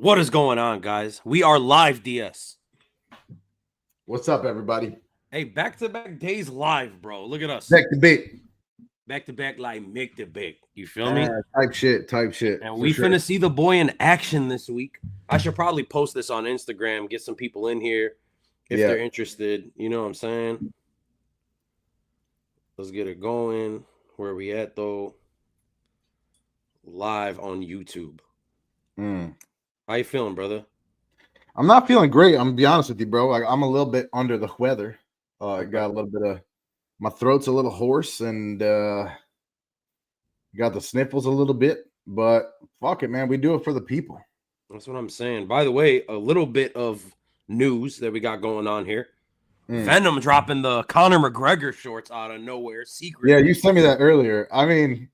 What is going on, guys? We are live, DS. What's up, everybody? Hey, back-to-back days live, bro. Look at us. Back to back. Back-to-back like make the big. You feel me? Type shit. And we finna see the boy in action this week. I should probably post this on Instagram, get some people in here if they're interested. You know what I'm saying? Let's get it going. Where are we at, though? Live on YouTube. How you feeling, brother? I'm not feeling great. I'm gonna be honest with you, bro. I'm a little bit under the weather. I got a little bit of my throat's a little hoarse and got the sniffles a little bit, but fuck it, man. We do it for the people. That's what I'm saying. By the way, a little bit of news that we got going on here. Venom dropping the Conor McGregor shorts out of nowhere, secret. Yeah, you sent me that earlier. I mean,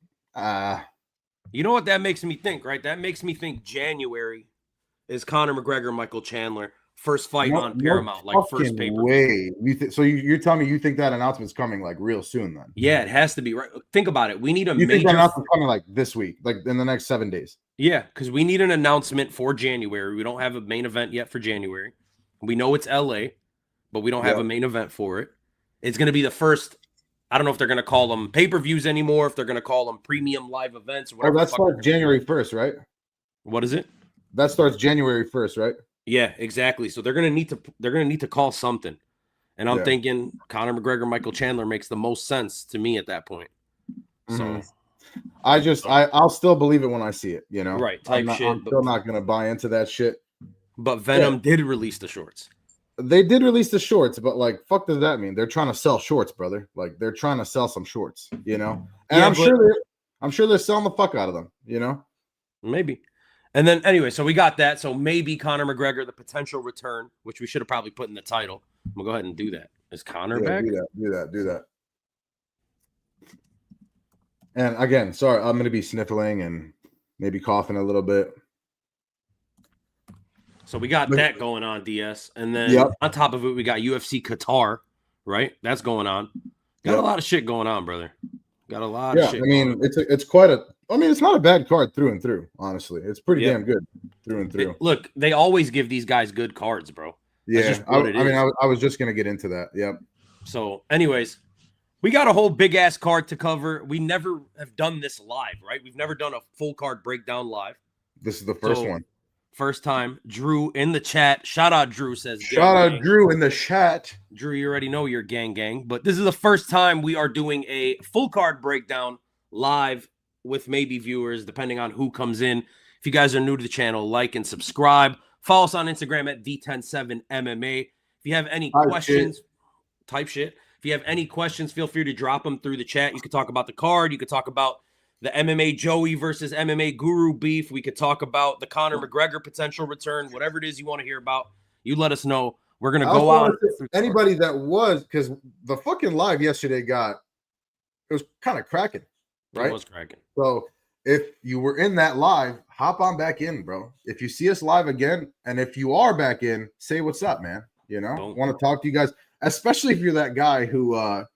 you know what that makes me think, right? That makes me think January is Conor McGregor, Michael Chandler, first fight on Paramount, like first paper. Way. So you're telling me you think that announcement's coming like real soon then? Yeah, it has to be, right? Think about it. We need a major think that announcement's coming like this week, like in the next 7 days. Yeah, because we need an announcement for January. We don't have a main event yet for January. We know it's LA, but we don't have a main event for it. It's going to be the first. I don't know if they're going to call them pay-per-views anymore, if they're going to call them premium live events. Whatever. That starts January 1st, right? What is it? That starts January 1st, right? Yeah, exactly. So they're going to need to call something. And I'm thinking Conor McGregor, Michael Chandler makes the most sense to me at that point. So I'll still believe it when I see it, you know. Right, I'm still not going to buy into that shit. But Venom did release the shorts. They did release the shorts, but like, fuck does that mean? They're trying to sell shorts, brother. Like, they're trying to sell some shorts, you know. And I'm sure they're selling the fuck out of them, you know. Maybe. And then anyway, so we got that. So maybe Conor McGregor, the potential return, which we should have probably put in the title. I'm gonna go ahead and do that. Is Conor back? Do that. And again, sorry, I'm gonna be sniffling and maybe coughing a little bit. So we got that going on, DS. And then on top of it, we got UFC Qatar, right? That's going on. Got a lot of shit going on, brother. Got a lot of shit. I mean, it's quite a. I mean, it's not a bad card through and through. Honestly, it's pretty damn good through and through. Look, they always give these guys good cards, bro. That's I was just gonna get into that. Yep. So, anyways, we got a whole big ass card to cover. We never have done this live, right? We've never done a full card breakdown live. This is the first one. First time. Drew in the chat. Shout out Drew says. Shout out Drew in the chat. Drew, you already know you're gang. But this is the first time we are doing a full card breakdown live with maybe viewers, depending on who comes in. If you guys are new to the channel, like and subscribe. Follow us on Instagram at D107MMA. If you have any questions, type shit. If you have any questions, feel free to drop them through the chat. You could talk about the card. You could talk about the MMA Joey versus MMA Guru beef. We could talk about the Conor McGregor potential return. Whatever it is you want to hear about, you let us know. We're going to go out. Anybody that was, because the fucking live yesterday it was kind of cracking, right? It was cracking. So if you were in that live, hop on back in, bro. If you see us live again, and if you are back in, say what's up, man. You know, want to talk to you guys, especially if you're that guy whose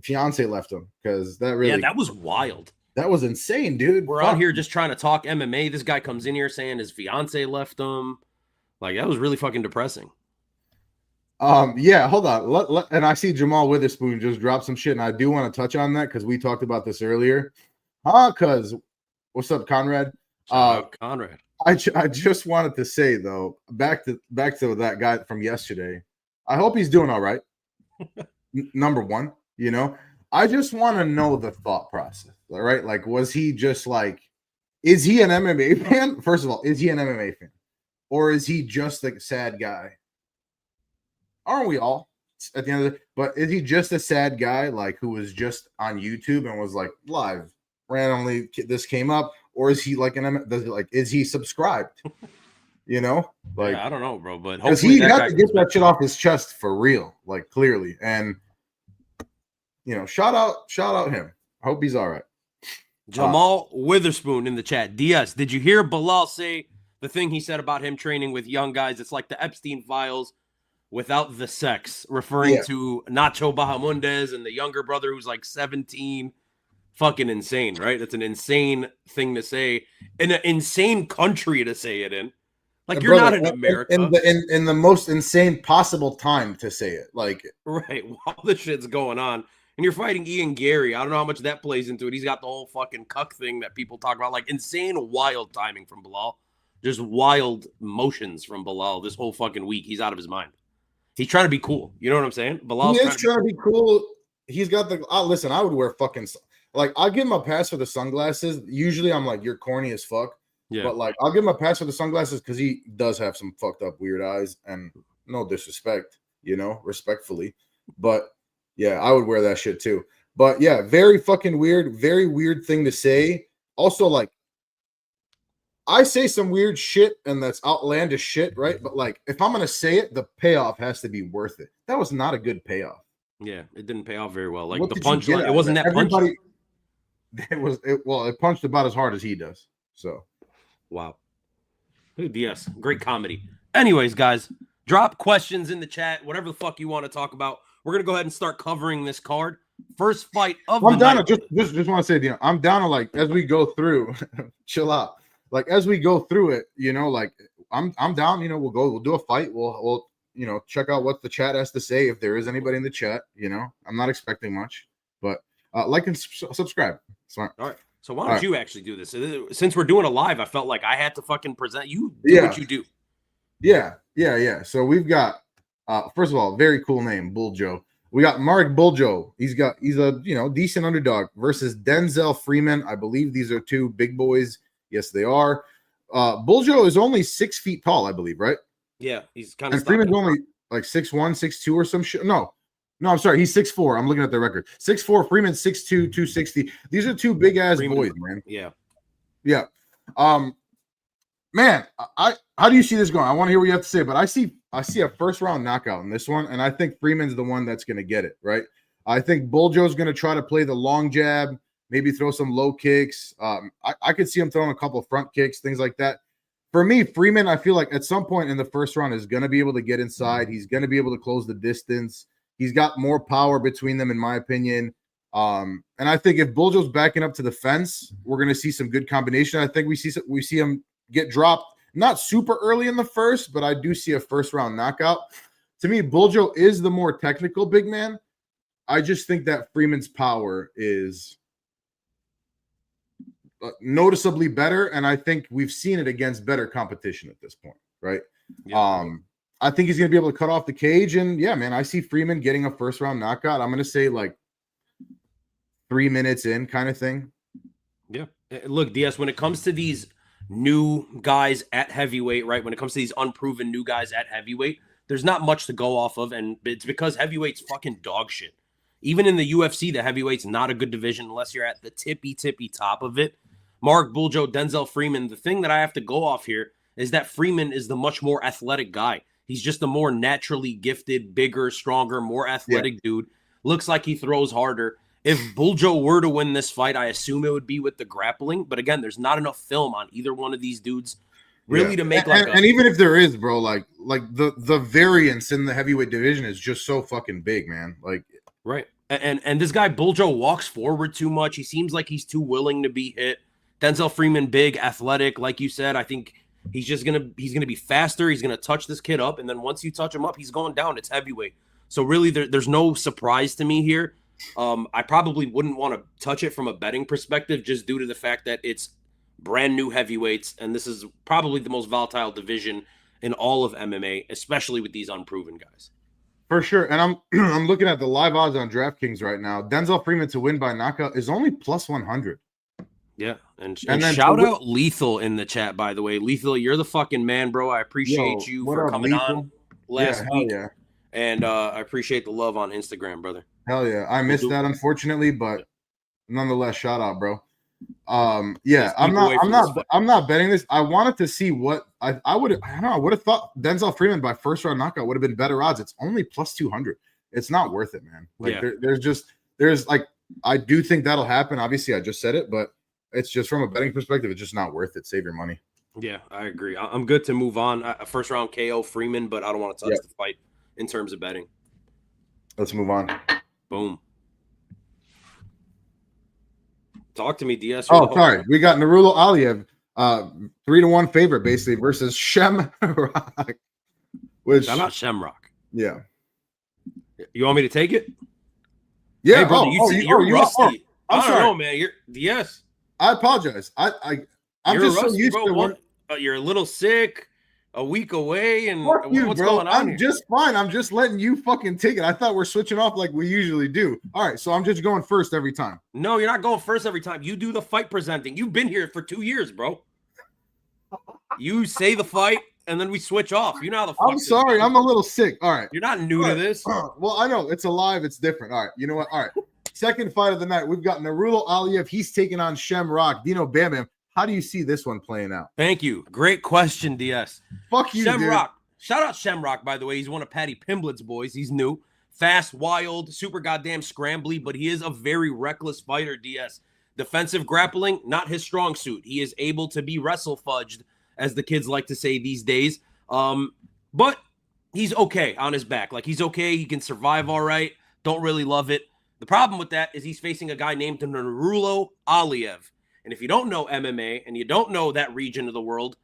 fiance left him, because that was wild. That was insane, dude. We're out here just trying to talk MMA. This guy comes in here saying his fiance left him. Like, that was really fucking depressing. Yeah, hold on. And I see Jamal Witherspoon just drop some shit, and I do want to touch on that because we talked about this earlier. Because what's up, Conrad? Conrad. I just wanted to say though, back to that guy from yesterday. I hope he's doing all right. Number one, you know, I just want to know the thought process. All right, like, was he just like, is he an MMA fan? First of all, is he an MMA fan, or is he just like a sad guy? Aren't we all at the end of the day? But is he just a sad guy, like, who was just on YouTube and was like live randomly? This came up, or is he like is he subscribed? You know, like, I don't know, bro, but because he had to get that shit off his chest for real, like, clearly. And you know, shout out him. I hope he's all right. Jamal Witherspoon in the chat. DS, did you hear Bilal say the thing he said about him training with young guys? It's like the Epstein files without the sex, referring to Nacho Bahamundes and the younger brother who's like 17. fucking insane, right? That's an insane thing to say in an insane country to say it in. Like, you're Brother, not in America. in the most insane possible time to say it. Like, Right. While this shit's going on. And you're fighting Ian Gary. I don't know how much that plays into it. He's got the whole fucking cuck thing that people talk about. Like, insane, wild timing from Bilal. Just wild motions from Bilal this whole fucking week. He's out of his mind. He's trying to be cool. You know what I'm saying? Bilal's he is trying to be cool. He's got the listen, I would wear fucking like, I'll give him a pass for the sunglasses. Usually I'm like, you're corny as fuck. Yeah. But like, I'll give him a pass for the sunglasses because he does have some fucked up weird eyes, and no disrespect, respectfully. But yeah, I would wear that shit too. But yeah, very fucking weird, very weird thing to say. Also, like, I say some weird shit and that's outlandish shit, right? But like, if I'm gonna say it, the payoff has to be worth it. That was not a good payoff. Yeah, it didn't pay off very well. Like, What the did you punchline, get it out wasn't of that punch. Everybody, it punched about as hard as he does. So, Wow. Yes, great comedy. Anyways, guys, drop questions in the chat, whatever the fuck you want to talk about. We're gonna go ahead and start covering this card. First fight of the I'm down night. to just want to say, I'm down to, like, as we go through, chill out. Like, as we go through it, like, I'm down. We'll do a fight. We'll check out what the chat has to say if there is anybody in the chat. I'm not expecting much, but like and subscribe. Smart. All right. So why don't you actually do this? Since we're doing a live, I felt like I had to fucking present. You do what you do. Yeah. So we've got, first of all, very cool name, Bull Joe. We got Mark Buljo. He's a decent underdog versus Denzel Freeman. I believe these are two big boys. Yes, they are. Buljo is only 6 feet tall, I believe, right? Yeah, he's kind of. And Freeman's only like 6'1", 6'2", or some shit. No, I'm sorry. He's 6'4". I'm looking at the record. 6'4". Freeman 6'2", 260. These are two big ass boys, man. Yeah. Man, how do you see this going? I want to hear what you have to say, but I see a first round knockout in this one, and I think Freeman's the one that's going to get it, right? I think Buljo's going to try to play the long jab, maybe throw some low kicks. I could see him throwing a couple of front kicks, things like that. For me, Freeman, I feel like at some point in the first round is going to be able to get inside. He's going to be able to close the distance. He's got more power between them, in my opinion. And I think if Buljo's backing up to the fence, we're going to see some good combination. I think we see him get dropped, not super early in the first, but I do see a first round knockout. To me, Buljo is the more technical big man. I just think that Freeman's power is noticeably better, and I think we've seen it against better competition at this point, right? Yeah. I think he's going to be able to cut off the cage, and yeah, man, I see Freeman getting a first round knockout. I'm going to say like 3 minutes in, kind of thing. Yeah. Look, DS, when it comes to these new guys at heavyweight, right? When it comes to these unproven new guys at heavyweight, there's not much to go off of, and it's because heavyweight's fucking dog shit. Even in the UFC, the heavyweight's not a good division unless you're at the tippy top of it. Mark Buljo, Denzel Freeman, the thing that I have to go off here is that Freeman is the much more athletic guy. He's just a more naturally gifted, bigger, stronger, more athletic dude. Looks like he throws harder. If Buljo were to win this fight, I assume it would be with the grappling. But again, there's not enough film on either one of these dudes really to make and even if there is, bro, like the variance in the heavyweight division is just so fucking big, man. Like, right. And this guy Buljo walks forward too much. He seems like he's too willing to be hit. Denzel Freeman, big, athletic, like you said. I think he's gonna be faster. He's gonna touch this kid up, and then once you touch him up, he's going down. It's heavyweight. So really, there's no surprise to me here. I probably wouldn't want to touch it from a betting perspective, just due to the fact that it's brand new heavyweights, and this is probably the most volatile division in all of MMA, especially with these unproven guys. For sure. And I'm looking at the live odds on DraftKings right now. Denzel Freeman to win by knockout is only plus 100. Yeah, and shout out Lethal in the chat, by the way. Lethal, you're the fucking man, bro. I appreciate you for coming on last week. Yeah. And I appreciate the love on Instagram, brother. Hell yeah. I missed that, unfortunately, but nonetheless, shout out, bro. Yeah, I'm not betting this. I wanted to see what I would have thought Denzel Freeman by first round knockout would have been better odds. It's only plus 200. It's not worth it, man. Like, there's like, I do think that'll happen. Obviously, I just said it, but it's just from a betting perspective, it's just not worth it. Save your money. Yeah, I agree. I'm good to move on. First round KO Freeman, but I don't want to touch the fight in terms of betting. Let's move on. Boom. Talk to me, DS. Oh, sorry. We got Nurullo Aliev, 3-1 favorite basically versus Shamrock. Which Shout out Shamrock. Yeah. You want me to take it? Yeah. Hey, brother, you're rusty. I'm I don't sorry. know, man. You're DS. I apologize. I'm You're just rusty, so used bro. to What? You're a little sick. A week away, and Fuck you, what's bro. going on I'm here? just fine. I'm just letting you fucking take it. I thought we're switching off like we usually do. All right, so I'm just going first every time. No, you're not going first every time. You do the fight presenting. You've been here for 2 years, bro. You say the fight, and then we switch off. You know how the fuck I'm sorry. I'm a little sick. All right. You're not new to this. Well, I know. It's alive. It's different. All right. You know what? All right. Second fight of the night. We've got Nurullo Aliev. He's taking on Shamrock. Dino Bam Bam. How do you see this one playing out? Thank you. Great question, DS. Fuck you, Shamrock. Shout out Shamrock, by the way. He's one of Patty Pimblett's boys. He's new. Fast, wild, super goddamn scrambly, but he is a very reckless fighter, DS. Defensive grappling, not his strong suit. He is able to be wrestle fudged, as the kids like to say these days. But he's okay on his back. Like, he's okay. He can survive all right. Don't really love it. The problem with that is he's facing a guy named Nurullo Aliev. And if you don't know MMA and you don't know that region of the world,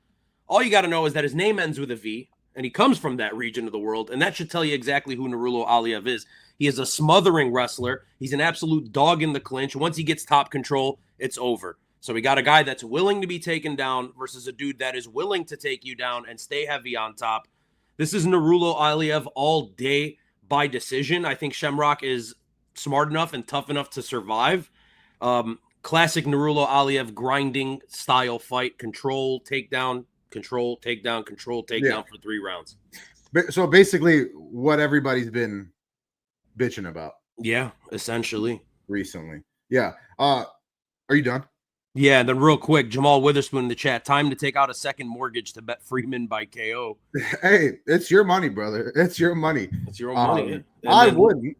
all you got to know is that his name ends with a V, and he comes from that region of the world, and that should tell you exactly who Nurullo Aliev is. He is a smothering wrestler. He's an absolute dog in the clinch. Once he gets top control, it's over. So we got a guy that's willing to be taken down versus a dude that is willing to take you down and stay heavy on top. This is Nurullo Aliev all day by decision. I think Shamrock is smart enough and tough enough to survive. Classic Nurullo Aliev grinding style fight. Control, takedown, control, takedown, control, takedown for 3 rounds. So basically what everybody's been bitching about. Yeah, essentially. Recently. Yeah. Are you done? Yeah, and then real quick, Jamal Witherspoon in the chat. Time to take out a second mortgage to bet Freeman by KO. Hey, it's your money, brother. It's your money. It's your own money. I wouldn't.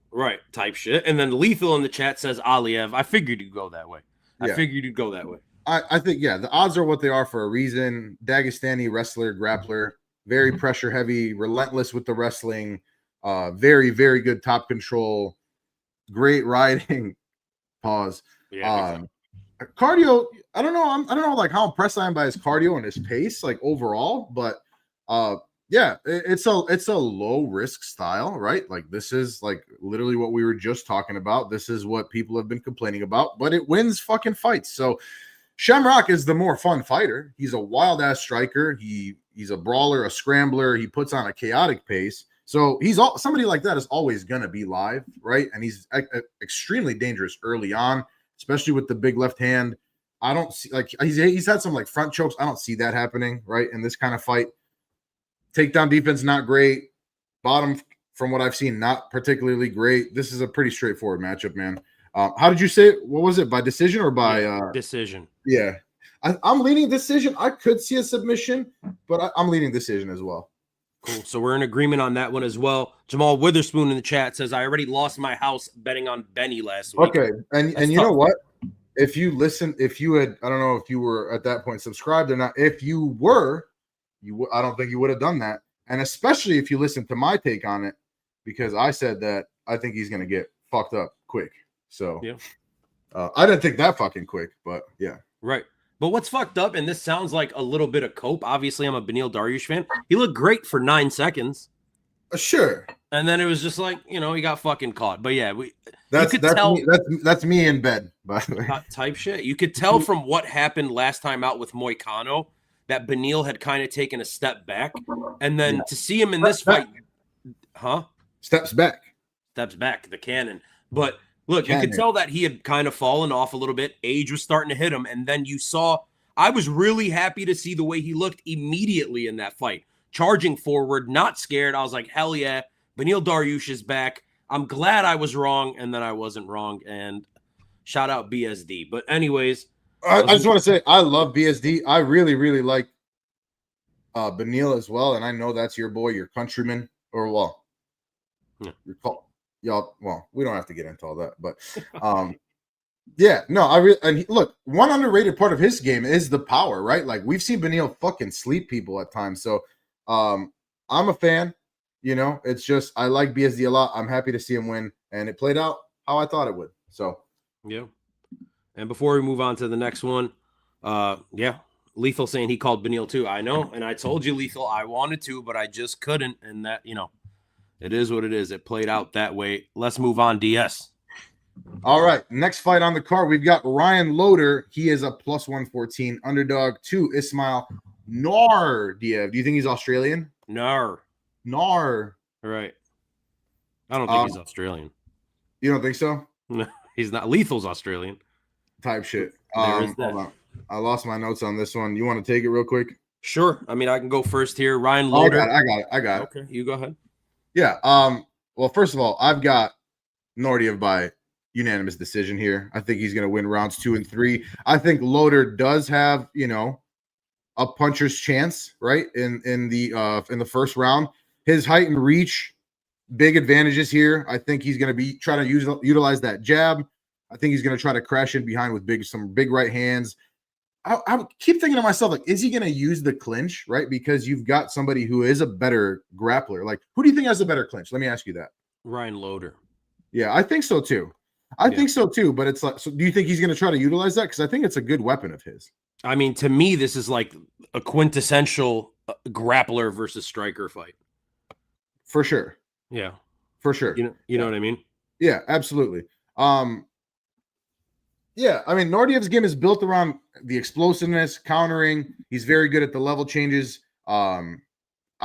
Right, type shit. And then Lethal in the chat says Aliev. I figured you'd go that way. Yeah. I figured you'd go that way. I think, yeah, the odds are what they are for a reason. Dagestani wrestler, grappler, very pressure heavy, relentless with the wrestling, very, very good top control, great riding. Pause. Yeah. Cardio, I don't know like how impressed I am by his cardio and his pace, like overall, but yeah, it's a low risk style, right? Like this is like literally what we were just talking about. This is what people have been complaining about, but it wins fucking fights. So Shamrock is the more fun fighter. He's a wild ass striker. He's a brawler, a scrambler. He puts on a chaotic pace. So somebody like that is always gonna be live, right? And he's extremely dangerous early on, especially with the big left hand. I don't see like he's had some like front chokes. I don't see that happening, right? In this kind of fight. Takedown defense, not great. Bottom, from what I've seen, not particularly great. This is a pretty straightforward matchup, man. How did you say it? What was it? By decision or by decision? Yeah. I'm leaning decision. I could see a submission, but I'm leaning decision as well. Cool. So we're in agreement on that one as well. Jamal Witherspoon in the chat says, I already lost my house betting on Benny last week. Okay. And you know what? If you had, I don't know if you were at that point subscribed or not. If you were, I don't think you would have done that. And especially if you listen to my take on it, because I said that I think he's going to get fucked up quick. So yeah, I didn't think that fucking quick, but yeah. Right. But what's fucked up, and this sounds like a little bit of cope. Obviously, I'm a Beneil Dariush fan. He looked great for 9 seconds. Sure. And then it was just like, he got fucking caught. But yeah, that's me in bed, by the way. Type shit. You could tell from what happened last time out with Moicano that Beneil had kind of taken a step back. And then to see him in this fight, Steps back, the cannon. But look, you could tell that he had kind of fallen off a little bit. Age was starting to hit him. And then you saw, I was really happy to see the way he looked immediately in that fight. Charging forward, not scared. I was like, hell yeah, Beneil Dariush is back. I'm glad I was wrong, and then I wasn't wrong. And shout out BSD. But anyways, I just want to say I love BSD. I really, really like Beneil as well. And I know that's your boy, your countryman, or y'all. Well, we don't have to get into all that, but yeah, no, look, one underrated part of his game is the power, right? Like we've seen Beneil fucking sleep people at times. So I'm a fan. It's just I like BSD a lot. I'm happy to see him win, and it played out how I thought it would. So yeah. And before we move on to the next one, yeah, Lethal saying he called Beneil too. I know, and I told you, Lethal, I wanted to, but I just couldn't. And that, it is what it is. It played out that way. Let's move on, DS. All right, next fight on the card, we've got Ryan Loder. He is a plus 114 underdog to Ismail Nordiev. Do you think he's Australian? Nar. Nar. Right. I don't think he's Australian. You don't think so? No, he's not. Lethal's Australian. Type shit. Hold on. I lost my notes on this one. You want to take it real quick? Sure. I mean, I can go first here. Ryan Loder. I got it. Okay, you go ahead. Yeah. Well, first of all, I've got Nordiev by unanimous decision here. I think he's going to win rounds 2 and 3. I think Loder does have, a puncher's chance, right? In the first round. His height and reach, big advantages here. I think he's going to be trying to utilize that jab. I think he's going to try to crash in behind with some big right hands. I keep thinking to myself, like, is he going to use the clinch, right? Because you've got somebody who is a better grappler. Like, who do you think has a better clinch? Let me ask you that. Ryan Loder. Yeah, I think so too. I think so too. But it's like, so do you think he's going to try to utilize that? Because I think it's a good weapon of his. I mean, to me, this is like a quintessential grappler versus striker fight. For sure. Yeah. For sure. You know what I mean? Yeah, absolutely. Yeah, I mean, Nordiev's game is built around the explosiveness, countering. He's very good at the level changes. I've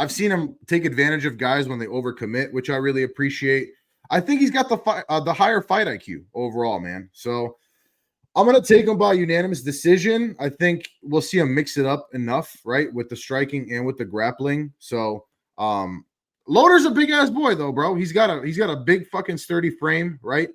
seen him take advantage of guys when they overcommit, which I really appreciate. I think he's got the higher fight IQ overall, man. So I'm going to take him by unanimous decision. I think we'll see him mix it up enough, right, with the striking and with the grappling. So Loder's a big ass boy though, bro. He's got a big fucking sturdy frame, right?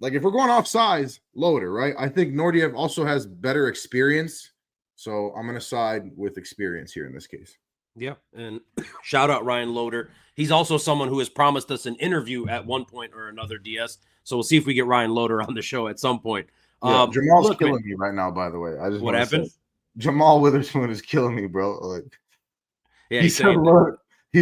Like if we're going off size, Loder, right? I think Nordiev also has better experience. So I'm going to side with experience here in this case. Yeah. And shout out Ryan Loder. He's also someone who has promised us an interview at one point or another, DS. So we'll see if we get Ryan Loder on the show at some point. Yeah, Jamal's killing me right now, by the way. What happened? Jamal Witherspoon is killing me, bro. Like, yeah, he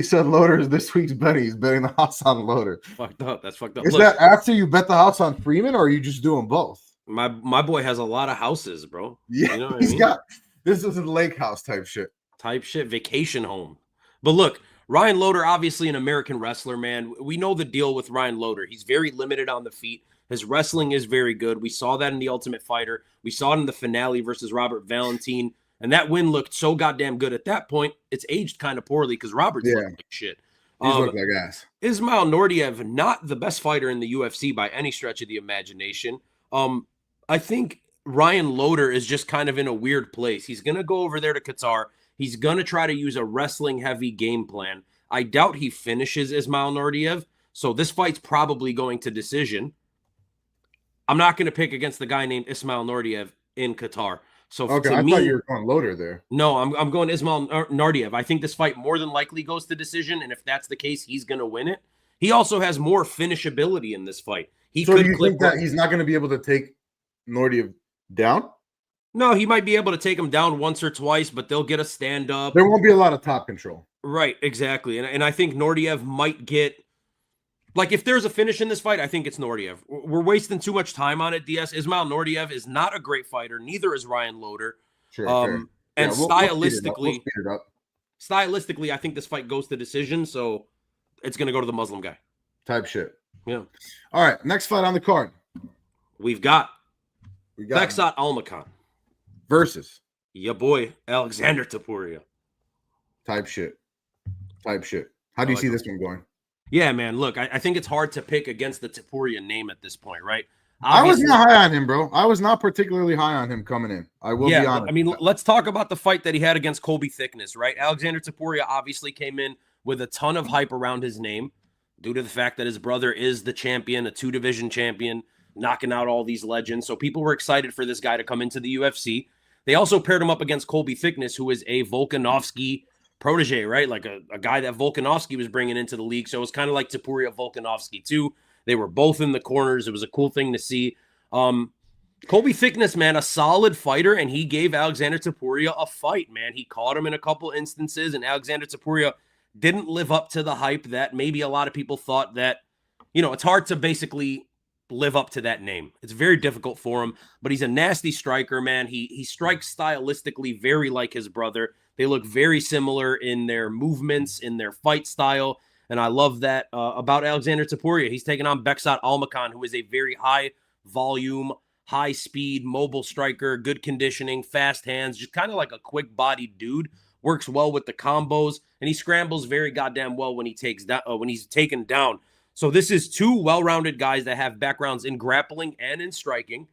said Loder is this week's bet. He's betting the house on Loder. Fucked up. That's fucked up. Is that after you bet the house on Freeman, or are you just doing both? My boy has a lot of houses, bro. Yeah, you know what I mean? This is a lake house type shit. Vacation home. But look, Ryan Loder, obviously an American wrestler, man. We know the deal with Ryan Loder. He's very limited on the feet. His wrestling is very good. We saw that in The Ultimate Fighter. We saw it in the finale versus Robert Valentin. And that win looked so goddamn good. At that point, it's aged kind of poorly because Robert's looked like shit. He's looked like ass. Ismail Nordiev, not the best fighter in the UFC by any stretch of the imagination. I think Ryan Loder is just kind of in a weird place. He's going to go over there to Qatar. He's going to try to use a wrestling-heavy game plan. I doubt he finishes Ismail Nordiev, so this fight's probably going to decision. I'm not going to pick against the guy named Ismail Nordiev in Qatar. So okay, I thought you were going Loder there. No, I'm going Ismail Nordiev. I think this fight more than likely goes to decision, and if that's the case, he's going to win it. He also has more finishability in this fight. Do you think that he's not going to be able to take Nordiev down? No, he might be able to take him down once or twice, but they'll get a stand-up. There won't be a lot of top control. Right, exactly. And I think Nordiev might get... Like, if there's a finish in this fight, I think it's Nordiev. We're wasting too much time on it, DS. Ismail Nordiev is not a great fighter. Neither is Ryan Loder. Sure. And yeah, stylistically, we'll stylistically, I think this fight goes to decision, so it's going to go to the Muslim guy. Type shit. Yeah. All right, next fight on the card. We got Beksat Almakhan versus your boy Alexander Topuria. Type shit. How do you see this one going? Yeah, man. Look, I think it's hard to pick against the Topuria name at this point, right? Obviously, I was not high on him, bro. I was not particularly high on him coming in. I will be honest. I mean, let's talk about the fight that he had against Colby Thickness, right? Alexander Topuria obviously came in with a ton of hype around his name due to the fact that his brother is the champion, a 2-division champion, knocking out all these legends. So people were excited for this guy to come into the UFC. They also paired him up against Colby Thickness, who is a Volkanovski protege, right? Like a guy that Volkanovski was bringing into the league. So it was kind of like Topuria Volkanovski too. They were both in the corners. It was a cool thing to see. Colby Thickness, man, a solid fighter, and he gave Alexander Topuria a fight, man. He caught him in a couple instances, and Alexander Topuria didn't live up to the hype that maybe a lot of people thought that, it's hard to basically live up to that name. It's very difficult for him, but he's a nasty striker, man. He strikes stylistically very like his brother. They look very similar in their movements, in their fight style, and I love that about Alexander Topuria. He's taking on Beksat Almakhan, who is a very high volume, high speed, mobile striker, good conditioning, fast hands, just kind of like a quick bodied dude. Works well with the combos, and he scrambles very goddamn well when he takes down when he's taken down. So this is two well-rounded guys that have backgrounds in grappling and in striking.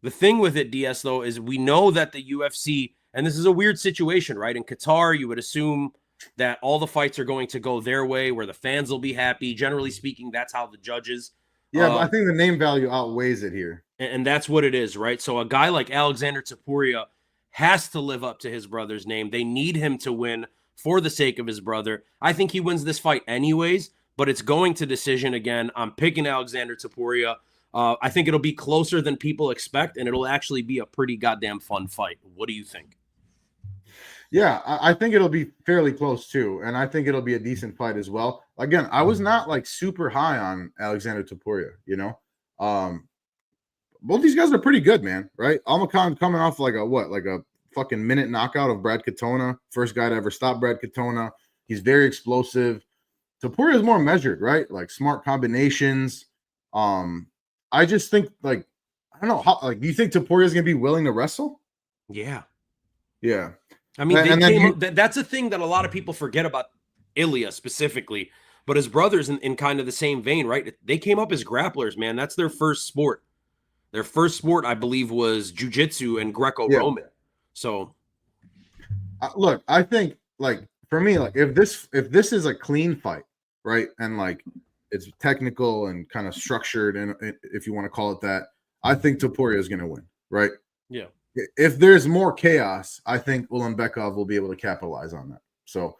The thing with it, DS, though, is we know that the UFC, and this is a weird situation, right? In Qatar, you would assume that all the fights are going to go their way, where the fans will be happy. Generally speaking, that's how the judges. Yeah, but I think the name value outweighs it here. And that's what it is, right? So a guy like Alexander Topuria has to live up to his brother's name. They need him to win for the sake of his brother. I think he wins this fight anyways, but it's going to decision again. I'm picking Alexander Topuria. I think it'll be closer than people expect, and it'll actually be a pretty goddamn fun fight. What do you think? Yeah, I think it'll be fairly close too, and I think it'll be a decent fight as well. Again, I was not like super high on Alexander Topuria, you know. Both these guys are pretty good, man, right? Almakhan coming off like a fucking minute knockout of Brad Katona, first guy to ever stop Brad Katona. He's very explosive. Topuria is more measured, right? Like smart combinations. I just think like I don't know how. Like, do you think Topuria is gonna be willing to wrestle? Yeah. I mean, that's a thing that a lot of people forget about Ilya specifically, but his brothers in kind of the same vein, right? They came up as grapplers, man. That's their first sport. Their first sport, I believe, was jiu-jitsu and Greco-Roman. Yeah. So, look, I think like for me, like if this is a clean fight, right, and like it's technical and kind of structured, and if you want to call it that, I think Topuria is going to win, right? Yeah. If there's more chaos, I think Ulanbekov will be able to capitalize on that. So,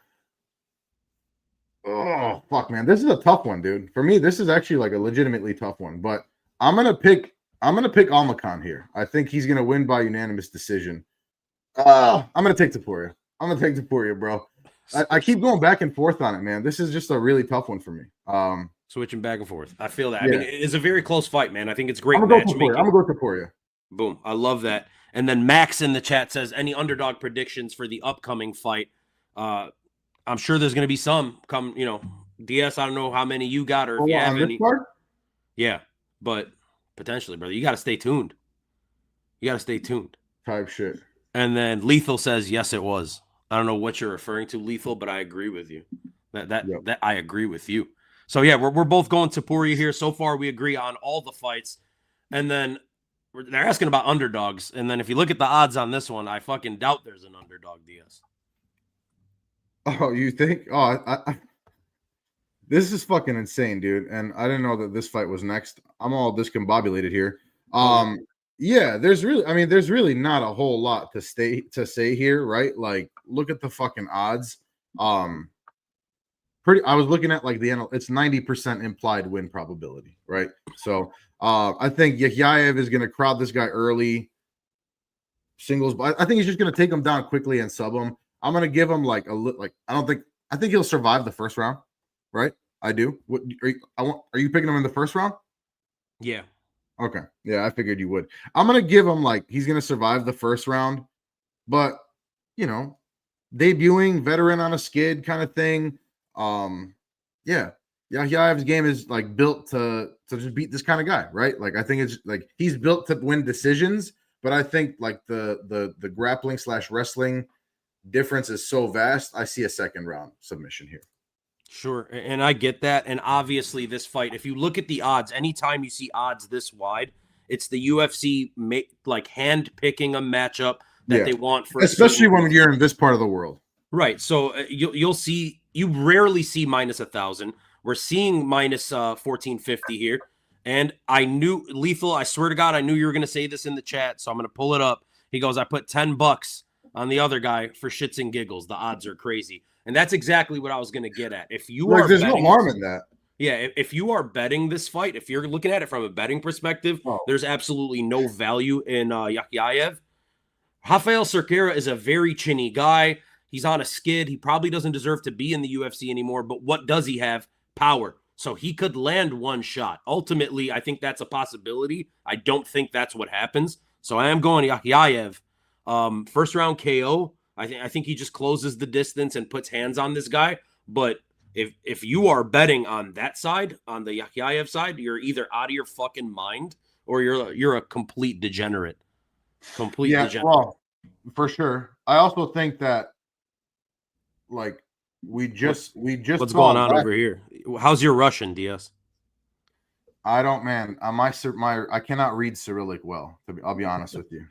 oh fuck, man, this is a tough one, dude. For me, this is actually like a legitimately tough one. But I'm gonna pick Almakhan here. I think he's gonna win by unanimous decision. I'm gonna take Topuria. I'm gonna take Topuria, bro. I keep going back and forth on it, man. This is just a really tough one for me. Switching back and forth. I feel that. Yeah. I mean, it's a very close fight, man. I think it's great matchmaking. I'm gonna go Topuria. Boom. I love that. And then Max in the chat says, any underdog predictions for the upcoming fight? I'm sure there's going to be some come, DS, I don't know how many you got or if you have any. Yeah, but potentially, brother. You got to stay tuned. Type shit. And then Lethal says, yes, it was. I don't know what you're referring to, Lethal, but I agree with you. That I agree with you. So, yeah, we're both going to Topuria here. So far, we agree on all the fights. And then they're asking about underdogs, and then if you look at the odds on this one, I fucking doubt there's an underdog, DS. Oh, you think? Oh, this is fucking insane, dude. And I didn't know that this fight was next. I'm all discombobulated here. Yeah, there's really not a whole lot to say here, right? Like, look at the fucking odds. I was looking at like it's 90% implied win probability, right? So I think Yakhyayev is going to crowd this guy early, singles, but I think he's just going to take him down quickly and sub him. I'm going to give him I think he'll survive the first round, right? I do. What are you picking him in the first round? Yeah. Okay. Yeah, I figured you would. I'm going to give him he's going to survive the first round, but debuting veteran on a skid kind of thing. Yeah. Yahyayev's game is built to just beat this kind of guy, right? I think it's he's built to win decisions, but I think the grappling / wrestling difference is so vast. I see a second round submission here. Sure, and I get that. And obviously, this fight, if you look at the odds, anytime you see odds this wide, it's the UFC hand picking a matchup that they want for, especially when you're in this part of the world, right? So you'll see, you rarely see minus 1,000. We're seeing minus 1450 here. And I knew, Lethal, I swear to God, I knew you were going to say this in the chat, so I'm going to pull it up. He goes, I put $10 on the other guy for shits and giggles. The odds are crazy. And that's exactly what I was going to get at. If you are there's no harm in that. Yeah, if you are betting this fight, if you're looking at it from a betting perspective, there's absolutely no value in Yakhyayev. Rafael Cerqueira is a very chinny guy. He's on a skid. He probably doesn't deserve to be in the UFC anymore, but what does he have? Power. So he could land one shot. Ultimately, I think that's a possibility. I don't think that's what happens. So I am going Yakhyayev. First round KO. I think he just closes the distance and puts hands on this guy. But if you are betting on that side, on the Yakhyayev side, you're either out of your fucking mind or you're a complete degenerate. Complete degenerate. Well, for sure. I also think that like we just what's going on over here? How's your Russian, DS? I don't, man. I cannot read Cyrillic well. I'll be honest with you.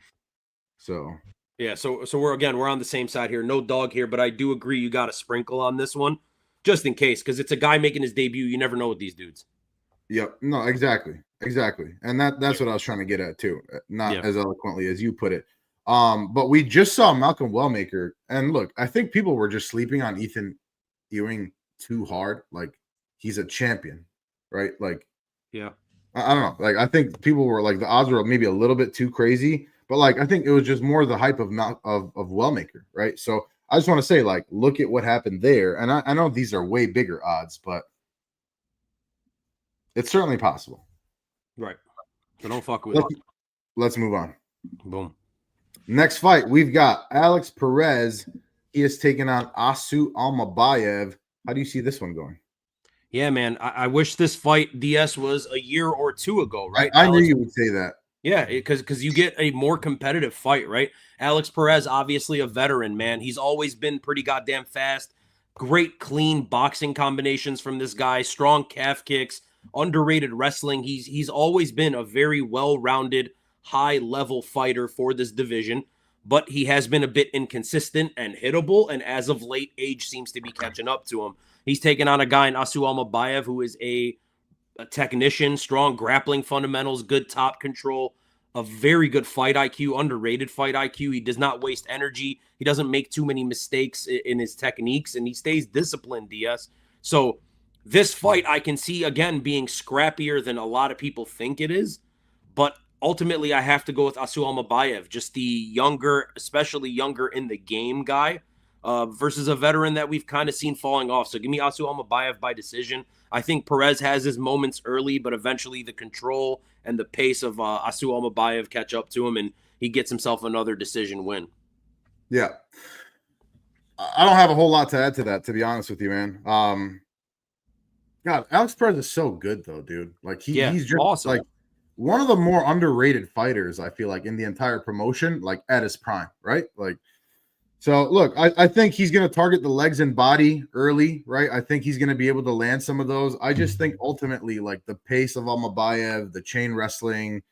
So yeah, so we're on the same side here. No dog here, but I do agree you got a sprinkle on this one, just in case, because it's a guy making his debut. You never know with these dudes. Yep. No, exactly, and that's what I was trying to get at too. Not as eloquently as you put it. But we just saw Malcolm Wellmaker, and look, I think people were just sleeping on Ethan Ewing too hard. Like he's a champion, right? Like, yeah, I don't know. Like I think people were like the odds were maybe a little bit too crazy, but like I think it was just more the hype of Wellmaker, right? So I just want to say, like, look at what happened there, and I know these are way bigger odds, but it's certainly possible. Right. So don't fuck with it. Let's move on. Boom. Next fight, we've got Alex Perez. He is taking on Asu Almabayev. How do you see this one going? Yeah, man. I wish this fight, DS, was a year or two ago, right? I knew you would say that. Yeah, because you get a more competitive fight, right? Alex Perez, obviously a veteran, man. He's always been pretty goddamn fast. Great, clean boxing combinations from this guy. Strong calf kicks, underrated wrestling. He's always been a very well-rounded, high-level fighter for this division, but he has been a bit inconsistent and hittable, and as of late, age seems to be catching up to him. He's taken on a guy in Asu Almabayev who is a technician, strong grappling fundamentals, good top control, a very good fight IQ, underrated fight IQ. He does not waste energy. He doesn't make too many mistakes in his techniques, and he stays disciplined, DS. So this fight I can see, again, being scrappier than a lot of people think it is, but ultimately I have to go with Asu Almabayev, just the younger, especially younger in the game guy, versus a veteran that we've kind of seen falling off. So give me Asu Almabayev by decision. I think Perez has his moments early, but eventually the control and the pace of Asu Almabayev catch up to him, and he gets himself another decision win. Yeah. I don't have a whole lot to add to that, to be honest with you, man. God, Alex Perez is so good, though, dude. Like, he's just awesome. Like one of the more underrated fighters, I feel like, in the entire promotion, like at his prime, right? Like, so look, I think he's going to target the legs and body early, right? I think he's going to be able to land some of those. I just think ultimately, like the pace of Almabayev, the chain wrestling,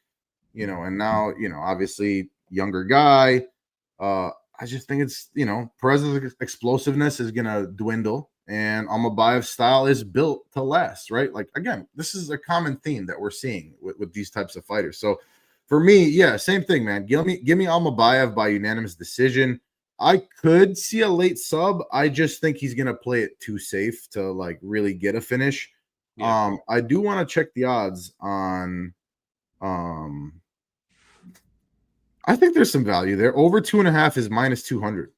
and now, obviously younger guy. I just think it's, Perez's explosiveness is going to dwindle, and Almabayev's style is built to last, right? Like, again, this is a common theme that we're seeing with these types of fighters. So for me, yeah, same thing, man. Give me Almabayev by unanimous decision. I could see a late sub. I just think he's going to play it too safe to like really get a finish. Yeah. I do want to check the odds on I think there's some value there. Over 2.5 is minus 200.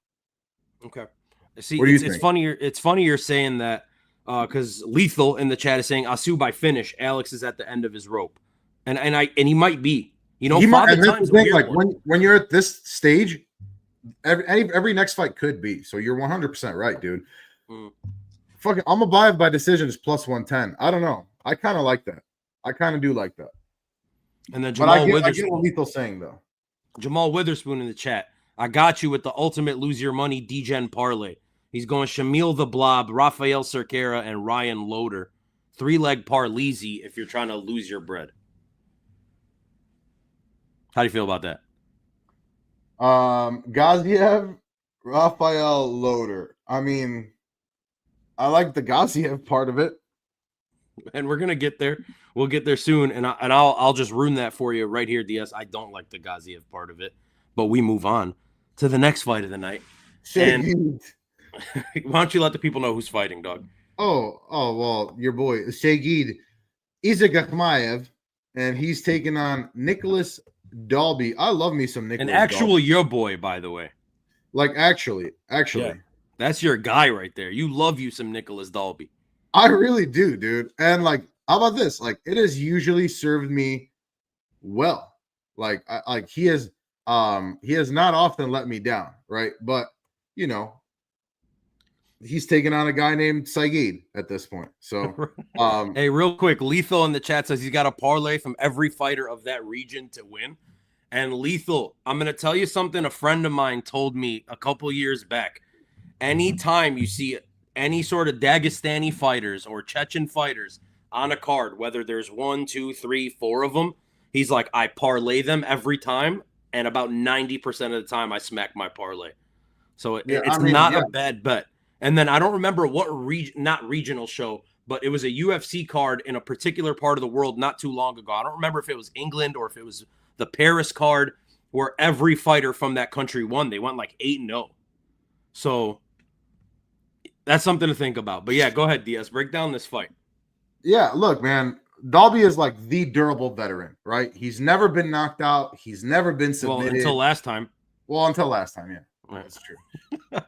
Okay. See, it's funnier. It's funny you're saying that because Lethal in the chat is saying Asu by finish. Alex is at the end of his rope, and he might be. He might. Times like when you're at this stage, every next fight could be. So you're 100% right, dude. Fucking Almabayev by decision is plus 110. I don't know. I kind of like that. I kind of do like that. And then Jamal Witherspoon. I get what Lethal's saying though. Jamal Witherspoon in the chat. I got you with the ultimate lose your money DGen parlay. He's going Shamil the Blob, Rafael Cerquera, and Ryan Loader. 3-leg parleezy if you're trying to lose your bread. How do you feel about that? Gaziev, Rafael Loader. I mean, I like the Gaziev part of it. And we're gonna get there. We'll get there soon, and I'll just ruin that for you right here, DS. I don't like the Gaziev part of it, but we move on to the next fight of the night. And why don't you let the people know who's fighting, dog? Oh, well, your boy Shagid Izagakhmaev, and he's taking on Nicholas Dalby. I love me some Nicholas. An actual Dalby. Your boy, by the way. Like actually, yeah. That's your guy right there. You love you some Nicholas Dalby. I really do, dude. And like, how about this? Like, it has usually served me well. Like, he has not often let me down, right? But you know, he's taking on a guy named Saeed at this point. So, Hey, real quick, Lethal in the chat says he's got a parlay from every fighter of that region to win. And Lethal, I'm going to tell you something a friend of mine told me a couple years back. Anytime you see any sort of Dagestani fighters or Chechen fighters on a card, whether there's 1, 2, 3, 4 of them, he's like, I parlay them every time. And about 90% of the time, I smack my parlay. So yeah, it's I mean, not yeah, a bad bet. And then I don't remember what not regional show, but it was a UFC card in a particular part of the world not too long ago. I don't remember if it was England or if it was the Paris card where every fighter from that country won. They went like 8-0. So that's something to think about. But yeah, go ahead, Diaz. Break down this fight. yeah. Look, man, Dalby is like the durable veteran, right? He's never been knocked out. He's never been submitted. Well, until last time. Well, until last time, yeah, Right. that's true.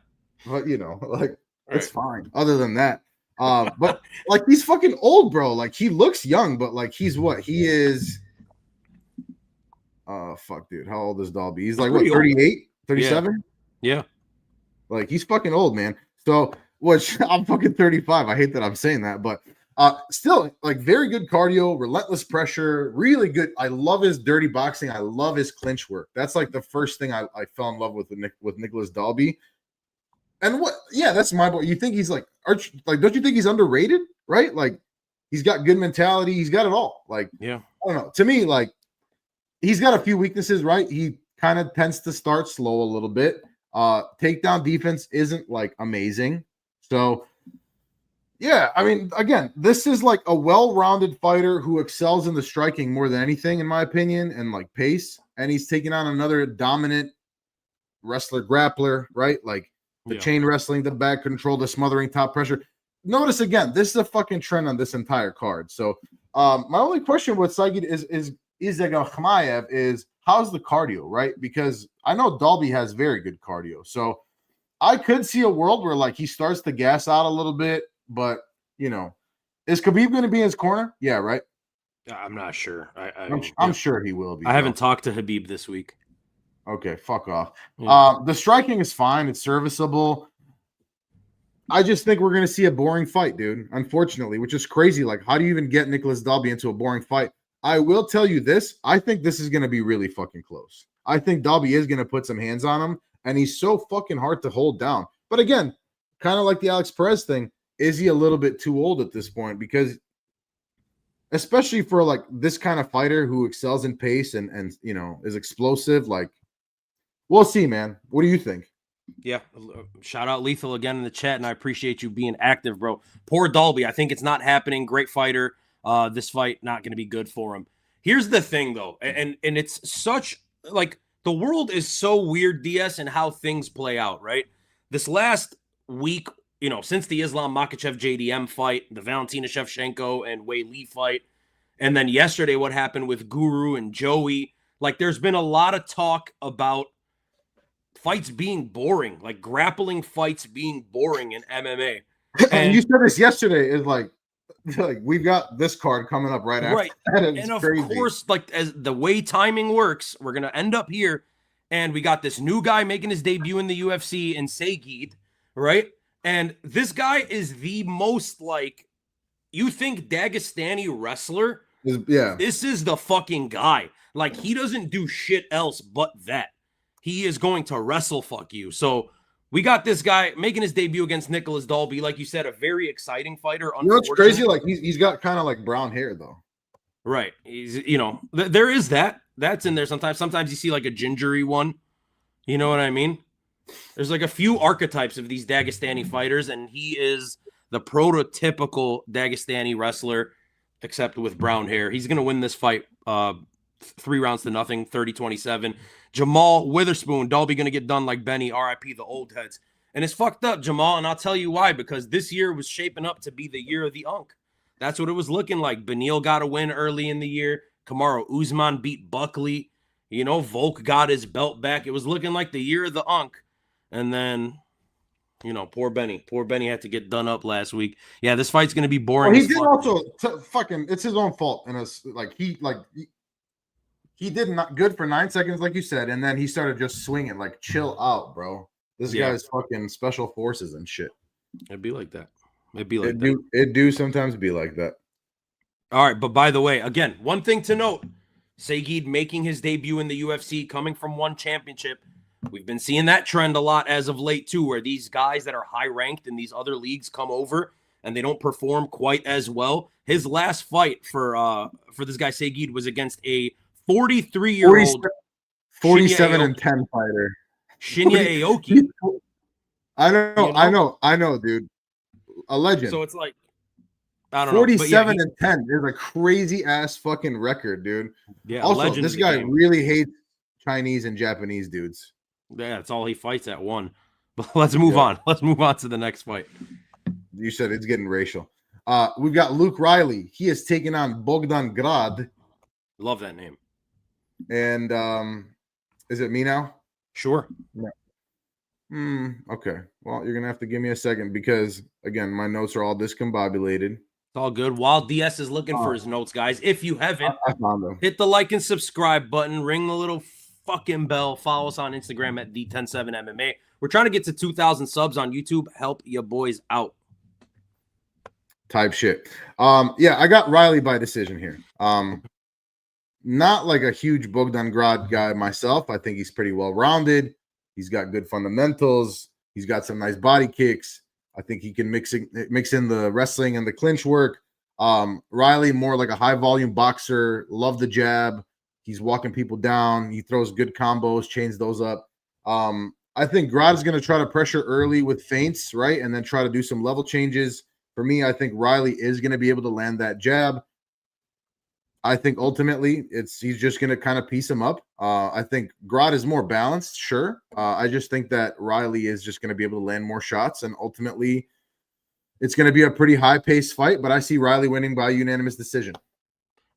But you know, like it's Right. fine. Other than that, but like he's fucking old, bro. Like he looks young, but like he's what? He is. Fuck, dude. How old is Dalby? He's like what? 38, 37? Yeah. Like he's fucking old, man. So, which I'm fucking 35. I hate that I'm saying that, but still like very good cardio, relentless pressure, really good. I love his dirty boxing. I love his clinch work. That's like the first thing I fell in love with Nicholas Dalby. And what? Yeah, that's my boy. You think he's like, don't you think he's underrated? Right? Like, he's got good mentality. He's got it all. Like, Yeah. I don't know. To me, like, he's got a few weaknesses. Right? He kind of tends to start slow a little bit. Takedown defense isn't like amazing. So, yeah, I mean, again, this is like a well-rounded fighter who excels in the striking more than anything, in my opinion, and like pace. And he's taking on another dominant wrestler, grappler, right? Like the chain wrestling, the back control, the smothering top pressure. Notice again, this is a fucking trend on this entire card. So my only question with Saeed is Khmaev is how's the cardio, right? Because I know Dalby has very good cardio. So I could see a world where like he starts to gas out a little bit, but you know, is Khabib going to be in his corner? Yeah, right. I'm not sure. I'm sure he will be. I haven't talked to Khabib this week. Okay, fuck off. Yeah. The striking is fine. It's serviceable. I just think we're going to see a boring fight, dude, unfortunately, which is crazy. Like, how do you even get Nicholas Dalby into a boring fight? I will tell you this. I think this is going to be really fucking close. I think Dalby is going to put some hands on him, and he's so fucking hard to hold down. But again, kind of like the Alex Perez thing, is he a little bit too old at this point? Because especially for like this kind of fighter who excels in pace and you know, is explosive, like, we'll see, man. What do you think? Yeah. Shout out Lethal again in the chat, and I appreciate you being active, bro. Poor Dalby. I think it's not happening. Great fighter. This fight not going to be good for him. Here's the thing, though, and it's such like the world is so weird, DS, and how things play out, right? This last week, you know, since the Islam Makhachev JDM fight, the Valentina Shevchenko and Wei Li fight, and then yesterday what happened with Guru and Joey, like there's been a lot of talk about fights being boring, like grappling fights being boring in MMA. And you said this yesterday is like we've got this card coming up right after that. And of course, like as the way timing works, we're gonna end up here, and we got this new guy making his debut in the UFC in Saeed, right? And this guy is the most like you think Dagestani wrestler. Yeah, this is the fucking guy. Like he doesn't do shit else but that. He is going to wrestle fuck you. So we got this guy making his debut against Nicholas Dalby. Like you said, a very exciting fighter. You know what's crazy? Like he's got kind of like brown hair though. Right. He's, you know, there is that. That's in there sometimes. Sometimes you see like a gingery one. You know what I mean? There's like a few archetypes of these Dagestani fighters, and he is the prototypical Dagestani wrestler, except with brown hair. He's going to win this fight 3 rounds to nothing, 30-27. Jamal Witherspoon, Dalby going to get done like Benny, RIP the old heads. And it's fucked up, Jamal, and I'll tell you why, because this year was shaping up to be the year of the Unk. That's what it was looking like. Beneil got a win early in the year. Kamaru Usman beat Buckley. You know, Volk got his belt back. It was looking like the year of the Unk. And then You know, poor Benny. Poor Benny had to get done up last week. Yeah, this fight's going to be boring. Well, he as did fuck. also fucking. It's his own fault, and it's like he did not good for 9 seconds, like you said, and then he started just swinging. Like, chill out, bro. This guy's fucking special forces and shit. It'd be like that. It'd be like that. It do sometimes be like that. All right, but by the way, again, one thing to note: Sayegid making his debut in the UFC, coming from one championship. We've been seeing that trend a lot as of late too, where these guys that are high ranked in these other leagues come over and they don't perform quite as well. His last fight for this guy Sayegid was against a 43-year-old 47-10 fighter. Shinya Aoki. I know, dude. A legend. So it's like, I don't know. 47-10 is a crazy ass fucking record, dude. Yeah. Also, this guy really hates Chinese and Japanese dudes. Yeah, that's all he fights at one. But let's move on. Let's move on to the next fight. You said it's getting racial. We've got Luke Riley. He is taking on Bogdan Grad. Love that name. And is it me now? Sure. Yeah. Okay. Well, you're gonna have to give me a second because again, my notes are all discombobulated. It's all good. While DS is looking for his notes, guys, if you haven't, I found them. Hit the like and subscribe button. Ring the little fucking bell. Follow us on Instagram at D107MMA. We're trying to get to 2,000 subs on YouTube. Help your boys out. Type shit. Yeah, I got Riley by decision here. Not like a huge Bogdan Grad guy myself. I think he's pretty well rounded. He's got good fundamentals. He's got some nice body kicks. I think he can mix in the wrestling and the clinch work. Riley, more like a high volume boxer. Love the jab. He's walking people down. He throws good combos, chains those up. I think Grad is going to try to pressure early with feints, right? And then try to do some level changes. For me, I think Riley is going to be able to land that jab. I think ultimately he's just going to kind of piece him up. I think Grad is more balanced, sure. I just think that Riley is just going to be able to land more shots, and ultimately it's going to be a pretty high-paced fight, but I see Riley winning by unanimous decision.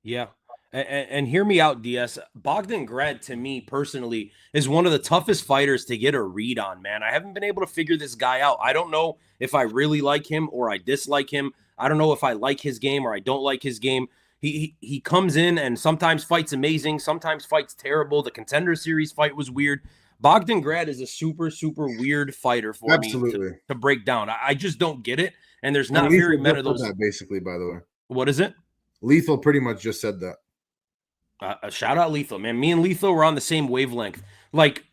Yeah. And hear me out, DS. Bogdan Grad, to me personally, is one of the toughest fighters to get a read on, man. I haven't been able to figure this guy out. I don't know if I really like him or I dislike him. I don't know if I like his game or I don't like his game. He comes in and sometimes fights amazing, sometimes fights terrible. The Contender Series fight was weird. Bogdan Grad is a super, super weird fighter for me to break down. I just don't get it. And there's not very many of those. That basically, by the way. What is it? Lethal pretty much just said that. Shout out Lethal, man. Me and Lethal were on the same wavelength. Like,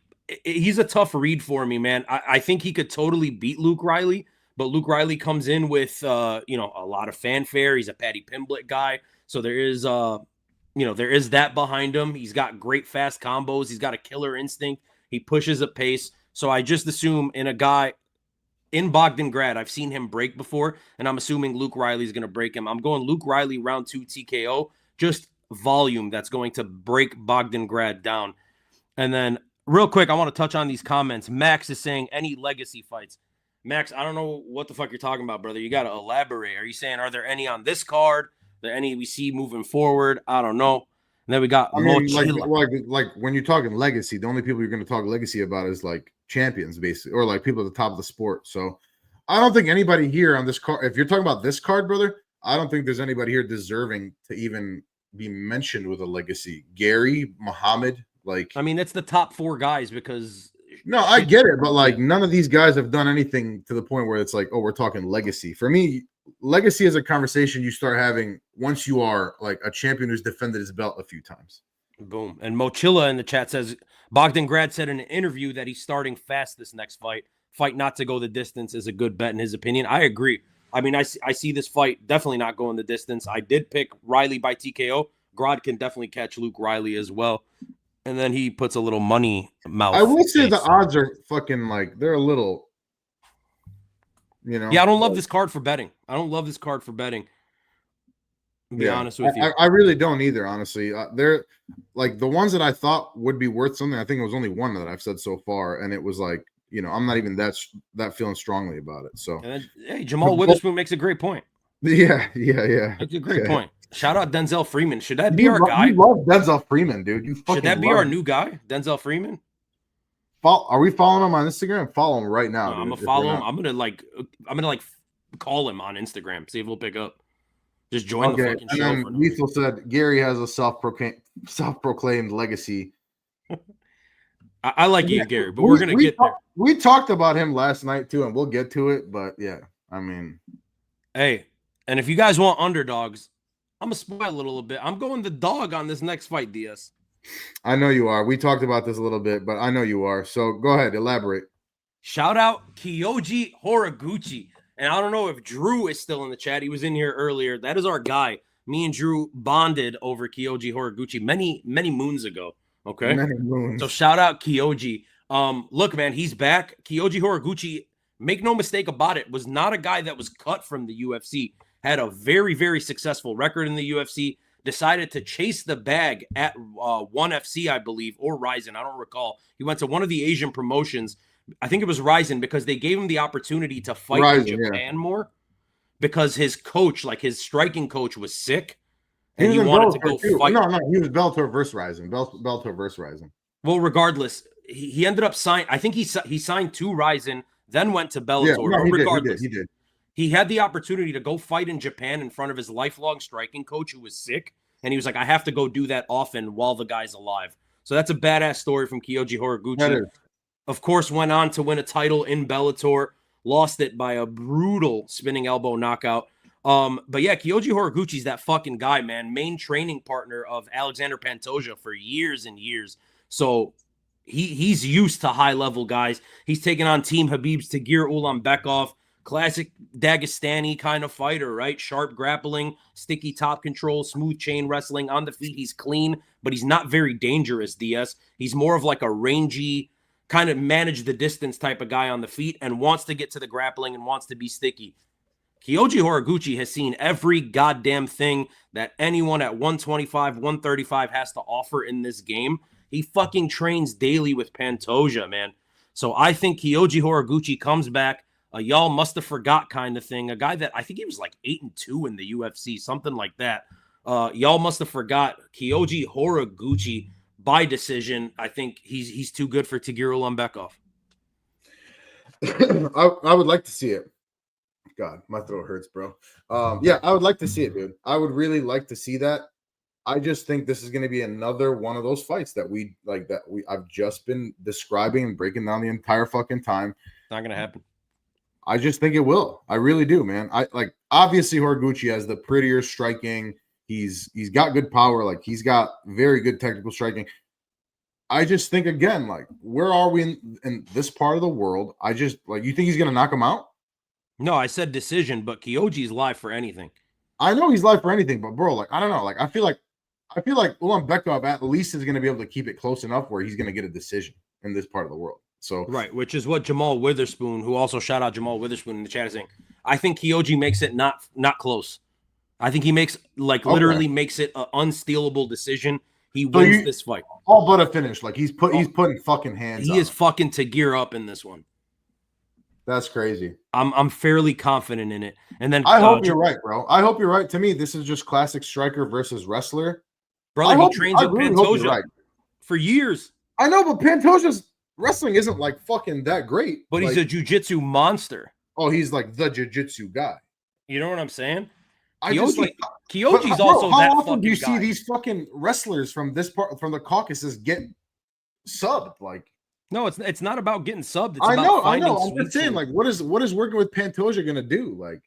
he's a tough read for me, man. I think he could totally beat Luke Riley, but Luke Riley comes in with, a lot of fanfare. He's a Paddy Pimblett guy. So there is, there is that behind him. He's got great fast combos. He's got a killer instinct. He pushes at pace. So I just assume in a guy in Bogdan Grad, I've seen him break before, and I'm assuming Luke Riley's going to break him. I'm going Luke Riley round 2 TKO. Just volume that's going to break Bogdan Grad down. And then real quick, I want to touch on these comments. Max is saying any legacy fights. Max, I don't know what the fuck you're talking about, brother. You got to elaborate. Are you saying, are there any on this card? Are there any we see moving forward? I don't know. And then we got like when you're talking legacy, the only people you're going to talk legacy about is like champions, basically, or like people at the top of the sport. So I don't think anybody here on this card, if you're talking about this card, brother, I don't think there's anybody here deserving to even be mentioned with a legacy. Gary, Muhammad, like, I mean, it's the top 4 guys because I get it, but like none of these guys have done anything to the point where it's like, oh, we're talking legacy. For me, legacy is a conversation you start having once you are like a champion who's defended his belt a few times. Boom. And Mochilla in the chat says Bogdan Grad said in an interview that he's starting fast this next fight. Fight not to go the distance is a good bet in his opinion. I agree. I mean, I see this fight definitely not going the distance. I did pick Riley by TKO. Grad can definitely catch Luke Riley as well. And then he puts a little money mouth. I will say the odds are fucking like, they're a little, Yeah, I don't love this card for betting. To be honest with you. I really don't either, honestly. They're like the ones that I thought would be worth something. I think it was only one that I've said so far. And it was like, I'm not even that feeling strongly about it. So, and then, hey, Jamal Witherspoon makes a great point. Yeah. That's a great point. Shout out Denzel Freeman. Should that be our guy? You love Denzel Freeman, dude. Should that be our new guy, Denzel Freeman? Are we following him on Instagram? Follow him right now. I'm gonna dude, follow him. I'm gonna call him on Instagram. See if he'll pick up. Just join the fucking and show. then For Lethal said Gary has a self-proclaimed legacy. I like Ian Gary, but we're gonna get there. We talked about him last night too, and we'll get to it. But yeah, I mean, hey, and if you guys want underdogs, I'm gonna spoil a little bit. I'm going the dog on this next fight, DS. I know you are. We talked about this a little bit, but I know you are. So go ahead, elaborate. Shout out Kyoji Horiguchi. And I don't know if Drew is still in the chat. He was in here earlier. That is our guy. Me and Drew bonded over Kyoji Horiguchi many moons ago. Okay. Many moons. So shout out Kyoji. Look, man, he's back. Kyoji Horiguchi, make no mistake about it, was not a guy that was cut from the UFC. Had a very, very successful record in the UFC. Decided to chase the bag at ONE FC, I believe, or Ryzen. I don't recall. He went to one of the Asian promotions. I think it was Ryzen, because they gave him the opportunity to fight in Japan more, because his coach, like his striking coach, was sick, and he wanted to go fight. No, he was Bellator versus Ryzen. Bellator versus Ryzen. Well, regardless, he ended up signing. I think he signed to Ryzen, then went to Bellator. Yeah, no, regardless, he did. He had the opportunity to go fight in Japan in front of his lifelong striking coach, who was sick, and he was like, "I have to go do that often while the guy's alive." So that's a badass story from Kyoji Horiguchi. Of course, went on to win a title in Bellator, lost it by a brutal spinning elbow knockout. But yeah, Kyoji Horiguchi's that fucking guy, man. Main training partner of Alexander Pantoja for years and years. So he's used to high-level guys. He's taken on Team Habib's Tagir Ulanbekov, classic Dagestani kind of fighter, right? Sharp grappling, sticky top control, smooth chain wrestling. On the feet, he's clean, but he's not very dangerous, DS. He's more of like a rangy, kind of manage the distance type of guy on the feet, and wants to get to the grappling and wants to be sticky. Kyoji Horiguchi has seen every goddamn thing that anyone at 125, 135 has to offer in this game. He fucking trains daily with Pantoja, man. So I think Kyoji Horiguchi comes back, a y'all must have forgot kind of thing. A guy that I think he was like 8-2 in the UFC, something like that. Y'all must have forgot Kyoji Horiguchi by decision. I think he's too good for Tagir Ulanbekov. I would like to see it. God, my throat hurts, bro. Yeah, I would like to see it, dude. I would really like to see that. I just think this is going to be another one of those fights that I've just been describing and breaking down the entire fucking time. It's not going to happen. I just think it will. I really do, man. Obviously Horiguchi has the prettier striking. He's got good power. Like, he's got very good technical striking. I just think, again, like, where are we in this part of the world? You think he's going to knock him out? No, I said decision, but Kyoji's live for anything. I know he's live for anything, but bro, like, I don't know. Like, I feel like Ulanbekov at least is going to be able to keep it close enough where he's going to get a decision in this part of the world. So right, which is what Jamal Witherspoon, who also shout out Jamal Witherspoon in the chat, is saying. I think Kyoji makes it not close. I think he makes literally makes it an unstealable decision. He wins this fight. All but a finish. Like, he's putting fucking hands. He is fucking to gear up in this one. That's crazy. I'm fairly confident in it. And then I hope you're right, bro. I hope you're right. To me, this is just classic striker versus wrestler. Brother, he trains with Pantoja for years. I know, but Pantoja's wrestling isn't like fucking that great. But he's a jiu-jitsu monster. Oh, he's like the jiu-jitsu guy. You know what I'm saying? Kyoji's also that how often fucking do you guy. see these fucking wrestlers from this part, from the Caucasus, get subbed? Like, no, it's not about getting subbed. It's I know. I'm just saying, like, what is working with Pantoja gonna do? Like,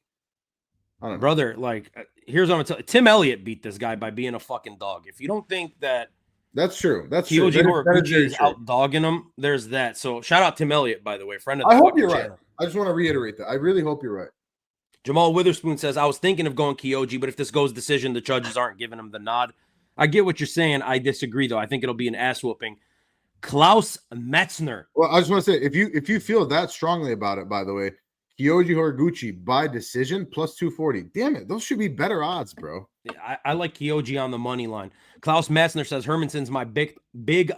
I don't know. Brother, like, here's what I'm gonna tell you. Tim Elliott beat this guy by being a fucking dog. If you don't think that's true. That's Kyoji true. Horiguchi is out dogging him, there's that. So shout out Tim Elliott, by the way, friend of the I hope you're channel. right. I just want to reiterate that. I really hope you're right. Jamal Witherspoon says, I was thinking of going Kyoji, but if this goes decision, the judges aren't giving him the nod. I get what you're saying. I disagree, though. I think it'll be an ass whooping. Klaus Metzner. Well, I just want to say, if you feel that strongly about it, by the way, Kyoji Horiguchi by decision plus 240. Damn it, those should be better odds, bro. Yeah, I like Kyoji on the money line. Klaus Metzner says Hermanson's my big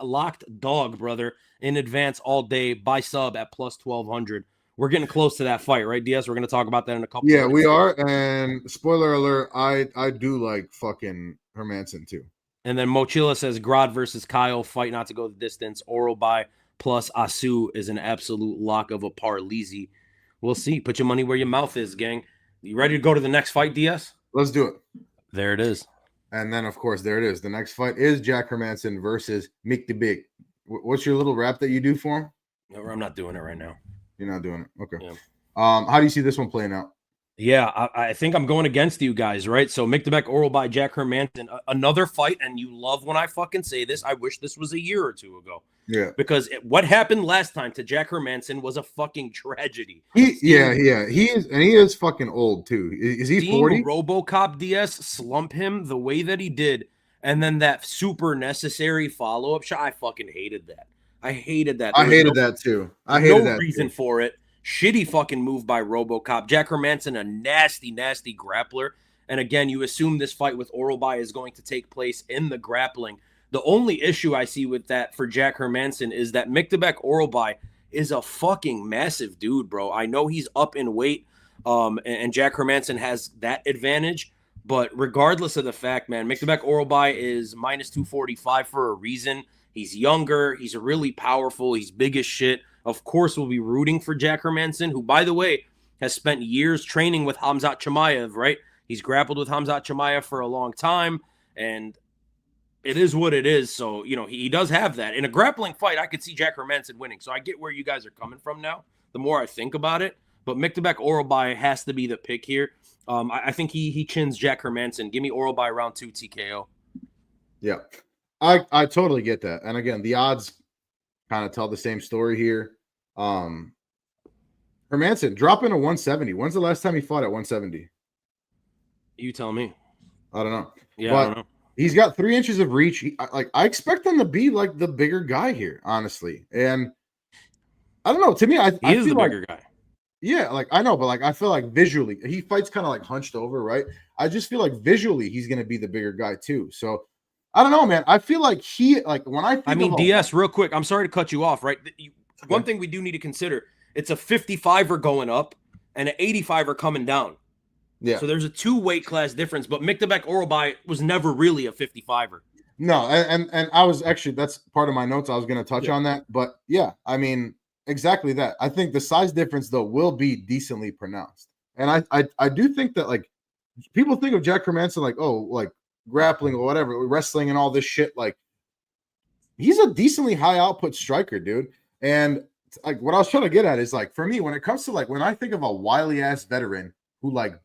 locked dog, brother. In advance all day by sub at plus 1200. We're getting close to that fight, right, DS? We're going to talk about that in a couple. Yeah, we are. And spoiler alert, I do like fucking Hermanson too. And then Mochila says Grod versus Kyle, fight not to go the distance. Oral by plus Asu is an absolute lock of a Parleezy. We'll see. Put your money where your mouth is, gang. You ready to go to the next fight, DS? Let's do it. There it is. And then, of course, there it is. The next fight is Jack Hermansson versus Mick the Big. What's your little rap that you do for him? No, I'm not doing it right now. You're not doing it. Okay. Yeah. How do you see this one playing out? Yeah, I think I'm going against you guys, right? So Mikdebek oral by Jack Hermansson, another fight, and you love when I fucking say this. I wish this was a year or two ago. Yeah. Because what happened last time to Jack Hermansson was a fucking tragedy. He is fucking old too. Is he 40? RoboCop DS slump him the way that he did, and then that super necessary follow-up shot. I fucking hated that. I hated that. I hated that too. I hated no reason for it. Shitty fucking move by RoboCop. Jack Hermansson, a nasty, nasty grappler. And again, you assume this fight with Oralbai is going to take place in the grappling. The only issue I see with that for Jack Hermansson is that Mikdebek Oralbai is a fucking massive dude, bro. I know he's up in weight, and Jack Hermansson has that advantage. But regardless of the fact, man, Mikdebek Oralbai is minus 245 for a reason. He's younger. He's really powerful. He's big as shit. Of course, we'll be rooting for Jack Hermansson, who, by the way, has spent years training with Khamzat Chimaev, right? He's grappled with Khamzat Chimaev for a long time, and it is what it is. So, you know, he does have that. In a grappling fight, I could see Jack Hermansson winning. So I get where you guys are coming from now, the more I think about it. But Mikdebek Oralbai has to be the pick here. I think he chins Jack Hermansson. Give me Oralbai round 2 TKO. Yeah, I totally get that. And again, the odds kind of tell the same story here. Hermansson dropping to 170. When's the last time he fought at 170? You tell me. I don't know. Yeah, but I don't know. He's got 3 inches of reach. I expect him to be like the bigger guy here, honestly. And I don't know. To me, he is the bigger guy. Yeah, like I know, but like I feel like visually he fights kind of like hunched over, right? I just feel like visually he's gonna be the bigger guy too. So I don't know, man. I feel like when I think I mean, DS, real quick. I'm sorry to cut you off, right? One thing we do need to consider: it's a 55er going up and an 85er coming down. Yeah. So there's a 2 weight class difference, but Mikdebek Oralbai was never really a 55er. No, and I was actually, that's part of my notes. I was going to touch on that, but yeah, I mean, exactly that. I think the size difference though will be decently pronounced, and I do think that like people think of Jack Hermansson like, oh, like grappling or whatever, wrestling and all this shit. Like he's a decently high output striker, dude. And like what I was trying to get at is like for me, when it comes to like when I think of a wily ass veteran who like,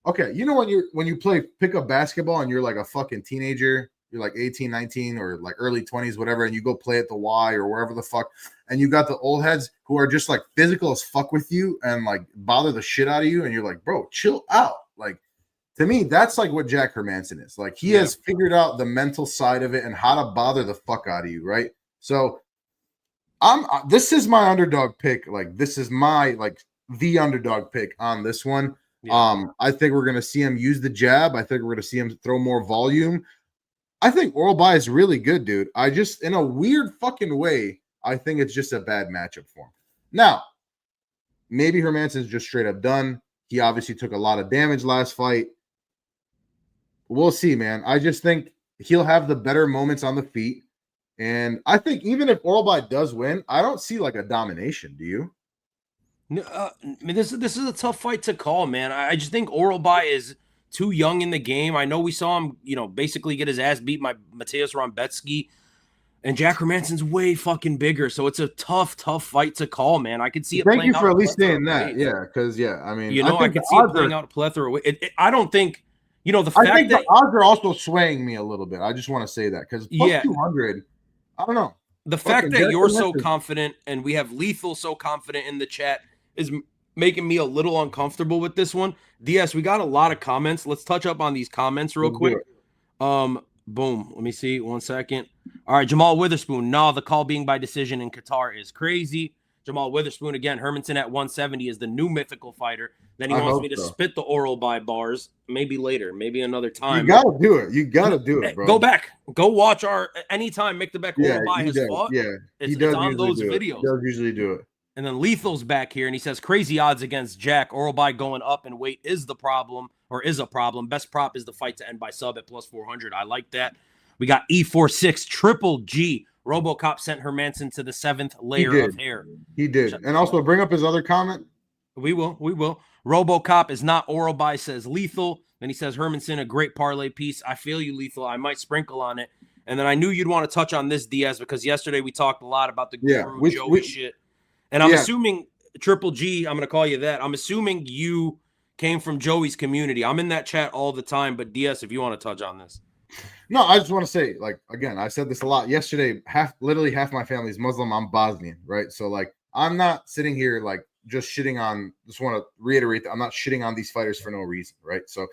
okay, you know when you play pickup basketball and you're like a fucking teenager, you're like 18, 19 or like early 20s, whatever, and you go play at the Y or wherever the fuck, and you got the old heads who are just like physical as fuck with you and like bother the shit out of you, and you're like, bro, chill out. Like to me, that's like what Jack Hermansson is. Like he has figured out the mental side of it and how to bother the fuck out of you, right? So this is my underdog pick. Like this is my like the underdog pick on this one. Yeah. I think we're gonna see him use the jab. I think we're gonna see him throw more volume. I think Oralbai is really good, dude. I just, in a weird fucking way, I think it's just a bad matchup for him. Now, maybe Hermansson's just straight up done. He obviously took a lot of damage last fight. We'll see, man. I just think he'll have the better moments on the feet. And I think even if Oralbai does win, I don't see like a domination. Do you? I mean, this is a tough fight to call, man. I just think Oralbai is too young in the game. I know we saw him, basically get his ass beat by Mateusz Rebecki, and Jack Hermansson's way fucking bigger. So it's a tough fight to call, man. I could see it. Thank you for at least saying that. Yeah, because I mean, I could see it playing out a plethora. I don't think, the fact that the odds are also swaying me a little bit. I just want to say that because plus 200, I don't know. The fact that you're so confident and we have Lethal so confident in the chat is making me a little uncomfortable with this one. DS, we got a lot of comments. Let's touch up on these comments real quick. Boom. Let me see. 1 second. All right, Jamal Witherspoon. No, the call being by decision in Qatar is crazy. Jamal Witherspoon again. Hermansson at 170 is the new mythical fighter. Then he wants me to spit the Oralbai bars. Maybe later. Maybe another time. You gotta do it. You gotta do it, bro. Go back. Go watch our anytime Mikdebek Oralbai has fought. Yeah, it's on those videos. He does usually do it. And then Lethal's back here, and he says, crazy odds against Jack. Oralbai going up in weight is the problem, or is a problem. Best prop is the fight to end by sub at plus 400. I like that. We got E46 Triple G RoboCop sent Hermanson to the 7th He layer did. of hair. He did. And also bring up his other comment. We will. RoboCop is not oral by, says Lethal. Then he says Hermanson, a great parlay piece. I feel you, Lethal. I might sprinkle on it. And then I knew you'd want to touch on this, Diaz, because yesterday we talked a lot about the Guru Joey shit. And I'm assuming Triple G, I'm going to call you that. I'm assuming you came from Joey's community. I'm in that chat all the time, but Diaz, if you want to touch on this. No, I just want to say, like, again, I said this a lot yesterday. Literally half my family is Muslim. I'm Bosnian, right? So, like, I'm not sitting here like just shitting on. Just want to reiterate that I'm not shitting on these fighters for no reason, right? So,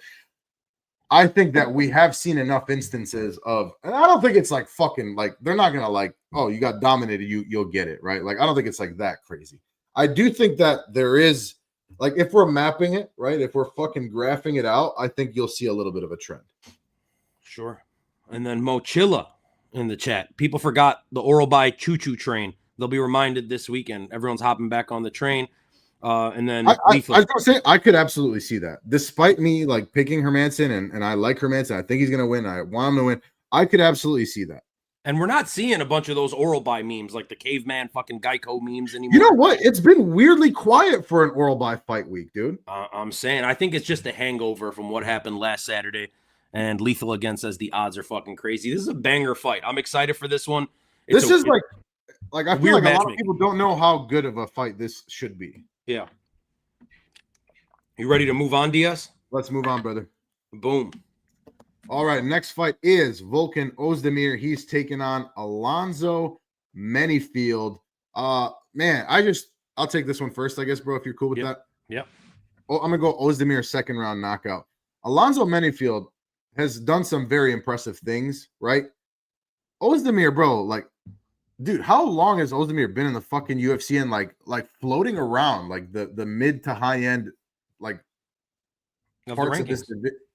I think that we have seen enough instances of, and I don't think it's like fucking like they're not gonna like, oh, you got dominated, you'll get it, right? Like, I don't think it's like that crazy. I do think that there is, like, if we're mapping it, right? If we're fucking graphing it out, I think you'll see a little bit of a trend. Sure. And then Mochilla in the chat. People forgot the oral by choo-choo train. They'll be reminded this weekend. Everyone's hopping back on the train. And then I was gonna say I could absolutely see that. Despite me like picking Hermanson and I like Hermanson, I think he's gonna win. I want him to win. I could absolutely see that. And we're not seeing a bunch of those oral by memes like the caveman fucking Geico memes anymore. You know what? It's been weirdly quiet for an oral by fight week, dude. I'm saying I think it's just a hangover from what happened last Saturday. And Lethal again says the odds are fucking crazy. This is a banger fight. I'm excited for this one. This is like I feel like a lot of people don't know how good of a fight this should be. Yeah. You ready to move on, Diaz? Let's move on, brother. Boom. All right. Next fight is Volkan Ozdemir. He's taking on Alonzo Menifield. Man, I'll take this one first, I guess, bro, if you're cool with that. Yep. Oh, I'm gonna go Ozdemir second round knockout. Alonzo Menifield has done some very impressive things, right? Ozdemir, bro, like, dude, how long has Ozdemir been in the fucking UFC and like floating around like the mid to high end like parts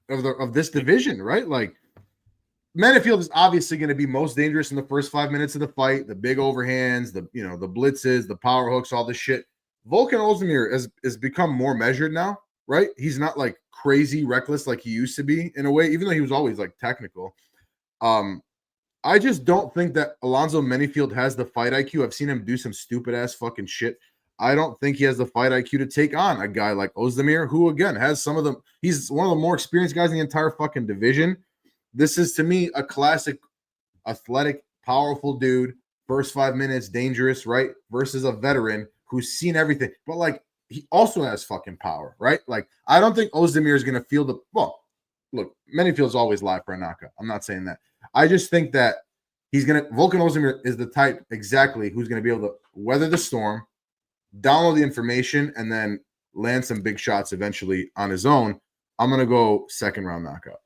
of this division, right? Like, Menifield is obviously going to be most dangerous in the first 5 minutes of the fight. The big overhands, the blitzes, the power hooks, all this shit. Volkan Ozdemir has become more measured now, right? He's not like crazy reckless like he used to be in a way, even though he was always like technical. I just don't think that Alonzo Menifield has the fight IQ. I've seen him do some stupid ass fucking shit. I don't think he has the fight IQ to take on a guy like Ozdemir, who again has some of them. He's one of the more experienced guys in the entire fucking division. This is to me a classic athletic, powerful dude. First 5 minutes, dangerous, right? Versus a veteran who's seen everything. But like, he also has fucking power, right? Like, I don't think Ozdemir is going to feel look, Menifield's always live for a knockout. I'm not saying that. I just think that Volkan Ozdemir is the type exactly who's going to be able to weather the storm, download the information, and then land some big shots eventually on his own. I'm going to go second round knockout.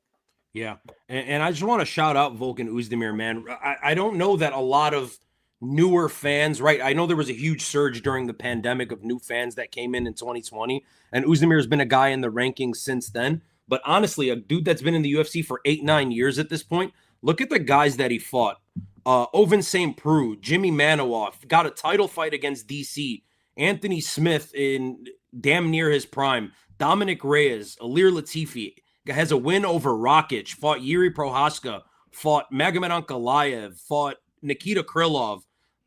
Yeah. And I just want to shout out Volkan Ozdemir, man. I don't know that a lot of newer fans, right? I know there was a huge surge during the pandemic of new fans that came in 2020, and Ozdemir has been a guy in the rankings since then. But honestly, a dude that's been in the UFC for 8-9 years at this point, look at the guys that he fought. Ovince St. Preux, Jimmy Manoff, got a title fight against DC. Anthony Smith in damn near his prime. Dominic Reyes, Alir Latifi, has a win over Rakic, fought Yuri Prohaska, fought Magomed Ankalaev, fought Nikita Krylov,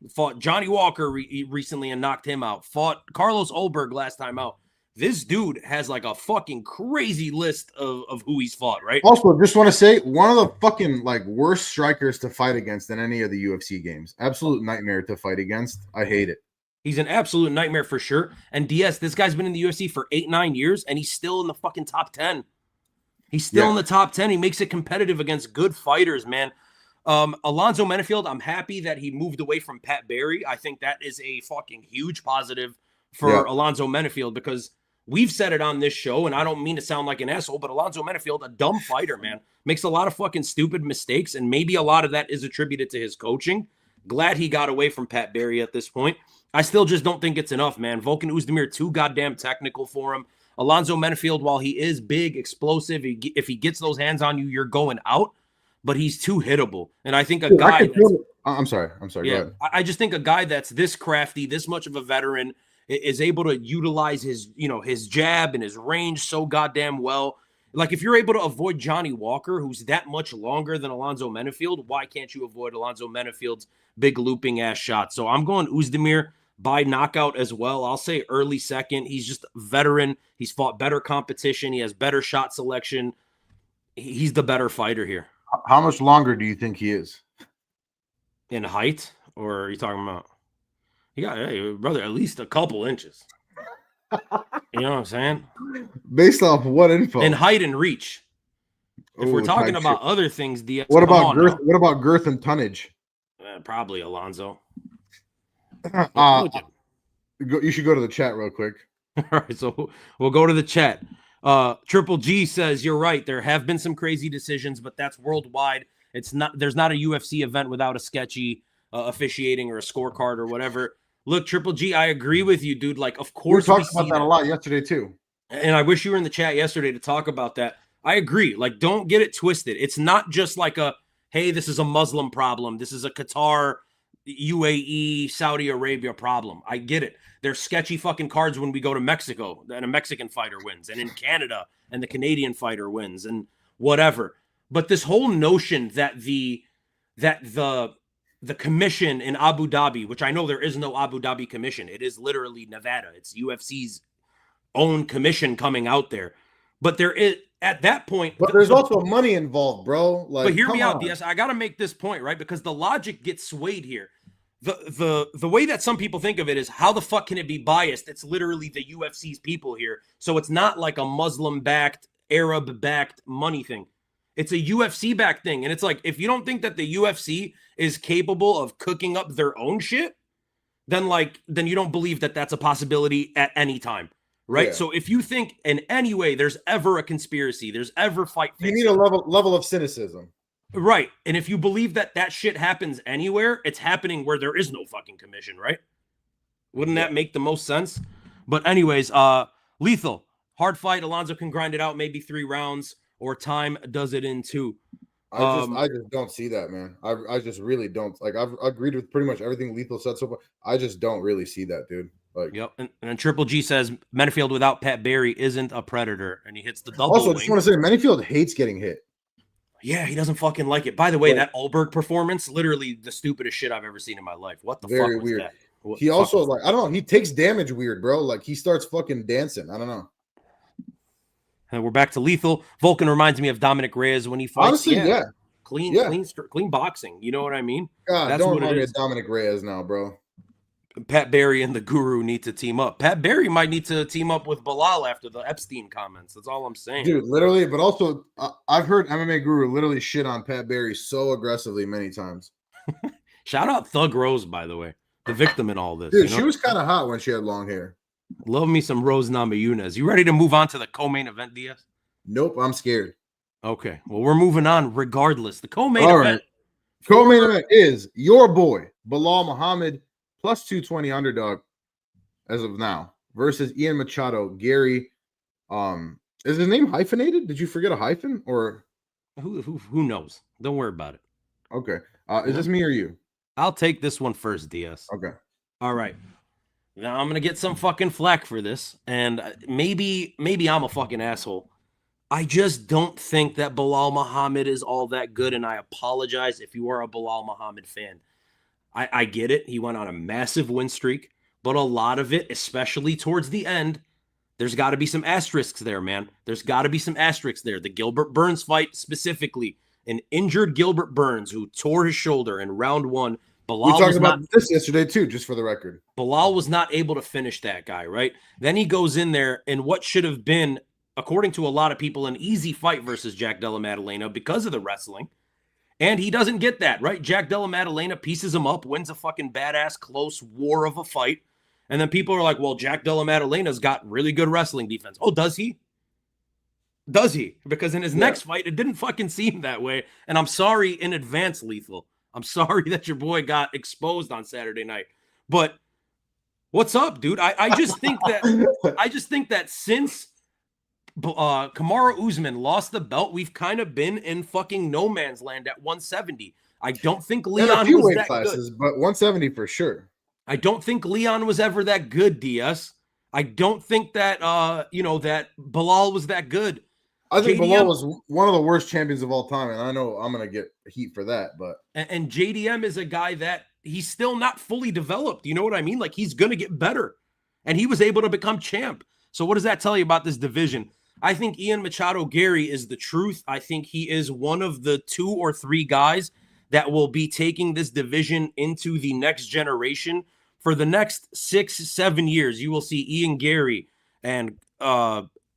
fought Johnny Walker recently and knocked him out, fought Carlos Ulberg last time out. This dude has like a fucking crazy list of who he's fought, right? Also, just want to say, one of the fucking like worst strikers to fight against in any of the UFC games. Absolute nightmare to fight against. I hate it. He's an absolute nightmare for sure. And DS, this guy's been in the UFC for 8-9 years, and he's still in the fucking top 10. He's still in the top 10. He makes it competitive against good fighters, man. Alonzo Menifield, I'm happy that he moved away from Pat Barry. I think that is a fucking huge positive for Alonzo Menifield, because we've said it on this show, and I don't mean to sound like an asshole, but Alonzo Menifield, a dumb fighter, man, makes a lot of fucking stupid mistakes, and maybe a lot of that is attributed to his coaching. Glad he got away from Pat Barry at this point. I still just don't think it's enough, man. Volkan Ozdemir, too goddamn technical for him. Alonzo Menifield, while he is big, explosive, if he gets those hands on you, you're going out, but he's too hittable. And I think a guy... I'm sorry. Yeah, go ahead. I just think a guy that's this crafty, this much of a veteran, is able to utilize his jab and his range so goddamn well. Like, if you're able to avoid Johnny Walker, who's that much longer than Alonzo Menifield, why can't you avoid Alonzo Menifield's big looping ass shot. So I'm going Uzdemir by knockout as well. I'll say early second. He's just a veteran. He's fought better competition. He has better shot selection. He's the better fighter here. How much longer do you think he is? In height? Or are you talking about? Hey, brother, at least a couple inches. You know what I'm saying? Based off what info? In height and reach. If we're talking about other things, what about girth? What about girth and tonnage? Probably Alonzo. You should go to the chat real quick. All right, so we'll go to the chat. Triple G says you're right. There have been some crazy decisions, but that's worldwide. It's not. There's not a UFC event without a sketchy officiating or a scorecard or whatever. Look, Triple G, I agree with you, dude. Like, of course, we talked about that a lot yesterday too. And I wish you were in the chat yesterday to talk about that. I agree. Like, don't get it twisted. It's not just like hey, this is a Muslim problem. This is a Qatar, UAE, Saudi Arabia problem. I get it. There's sketchy fucking cards when we go to Mexico and a Mexican fighter wins, and in Canada and the Canadian fighter wins, and whatever. But this whole notion that the commission in Abu Dhabi, which I know there is no Abu Dhabi commission, it is literally Nevada. It's UFC's own commission coming out there. But there is, at that point, but there's also money involved, bro. Like, but hear me out, DS. I got to make this point, right? Because the logic gets swayed here. The way that some people think of it is, how the fuck can it be biased? It's literally the UFC's people here. So it's not like a Muslim-backed, Arab-backed money thing. It's a UFC-backed thing. And it's like, if you don't think that the UFC is capable of cooking up their own shit, then you don't believe that that's a possibility at any time. Right. Yeah. So if you think in any way there's ever a conspiracy, there's ever fight fixing, you need a level of cynicism. Right. And if you believe that shit happens anywhere, it's happening where there is no fucking commission. Right. Wouldn't that make the most sense? But anyways, lethal, hard fight. Alonzo can grind it out, maybe 3 rounds, or time does it in 2. I just don't see that, man. I just really don't. Like, I've agreed with pretty much everything Lethal said so far. I just don't really see that, dude. Like, yep. And then Triple G says Menifield without Pat Barry isn't a predator, and he hits the double. Also, I just want to say Menifield hates getting hit. Yeah, he doesn't fucking like it. By the way, that Ulberg performance, literally the stupidest shit I've ever seen in my life. What the fuck was weird. That? He also, like, I don't know, he takes damage weird, bro. Like, he starts fucking dancing. I don't know. And we're back to Lethal. Vulcan reminds me of Dominic Reyes when he fights. Honestly, yeah. Clean boxing. You know what I mean? God, that's don't remind me of Dominic Reyes now, bro. Pat Barry and the Guru need to team up. Pat Barry might need to team up with Bilal after the Epstein comments. That's all I'm saying. Dude, literally, but also I've heard MMA Guru literally shit on Pat Barry so aggressively many times. Shout out Thug Rose, by the way, the victim in all this. Dude, she was kind of hot when she had long hair. Love me some Rose Namajunas. You ready to move on to the co-main event, DS? Nope, I'm scared. Okay, well, we're moving on regardless. The co-main event. Right. Co-main event is your boy, Bilal Muhammad, plus 220 underdog as of now, versus Ian Machado. Gary, is his name hyphenated? Did you forget a hyphen? Or who knows? Don't worry about it. Okay. Is this me or you? I'll take this one first, DS. Okay. All right. Now I'm gonna get some fucking flack for this, and maybe I'm a fucking asshole. I just don't think that Bilal Muhammad is all that good, and I apologize if you are a Bilal Muhammad fan. I get it. He went on a massive win streak, but a lot of it, especially towards the end, there's got to be some asterisks there, man. There's got to be some asterisks there. The Gilbert Burns fight specifically, an injured Gilbert Burns who tore his shoulder in round 1. Bilal we talked about this yesterday too, just for the record. Bilal was not able to finish that guy, right? Then he goes in there in what should have been, according to a lot of people, an easy fight versus Jack Della Maddalena because of the wrestling. And he doesn't get that, right? Jack Della Maddalena pieces him up, wins a fucking badass close war of a fight. And then people are like, well, Jack Della Maddalena's got really good wrestling defense. Oh, does he? Does he? Because in his next fight, it didn't fucking seem that way. And I'm sorry in advance, Lethal. I'm sorry that your boy got exposed on Saturday night. But what's up, dude? I just think that since Kamaru Usman lost the belt, we've kind of been in fucking no man's land at 170. I don't think Leon was that good. But 170 for sure. I don't think Leon was ever that good, DS. I don't think that that Bilal was that good. I think Bilal was one of the worst champions of all time, and I know I'm gonna get heat for that. But and JDM is a guy that he's still not fully developed. You know what I mean? Like, he's going to get better. And he was able to become champ. So what does that tell you about this division? I think Ian Machado Gary is the truth. I think he is one of the 2 or 3 guys that will be taking this division into the next generation. For the next 6-7 years, you will see Ian Gary and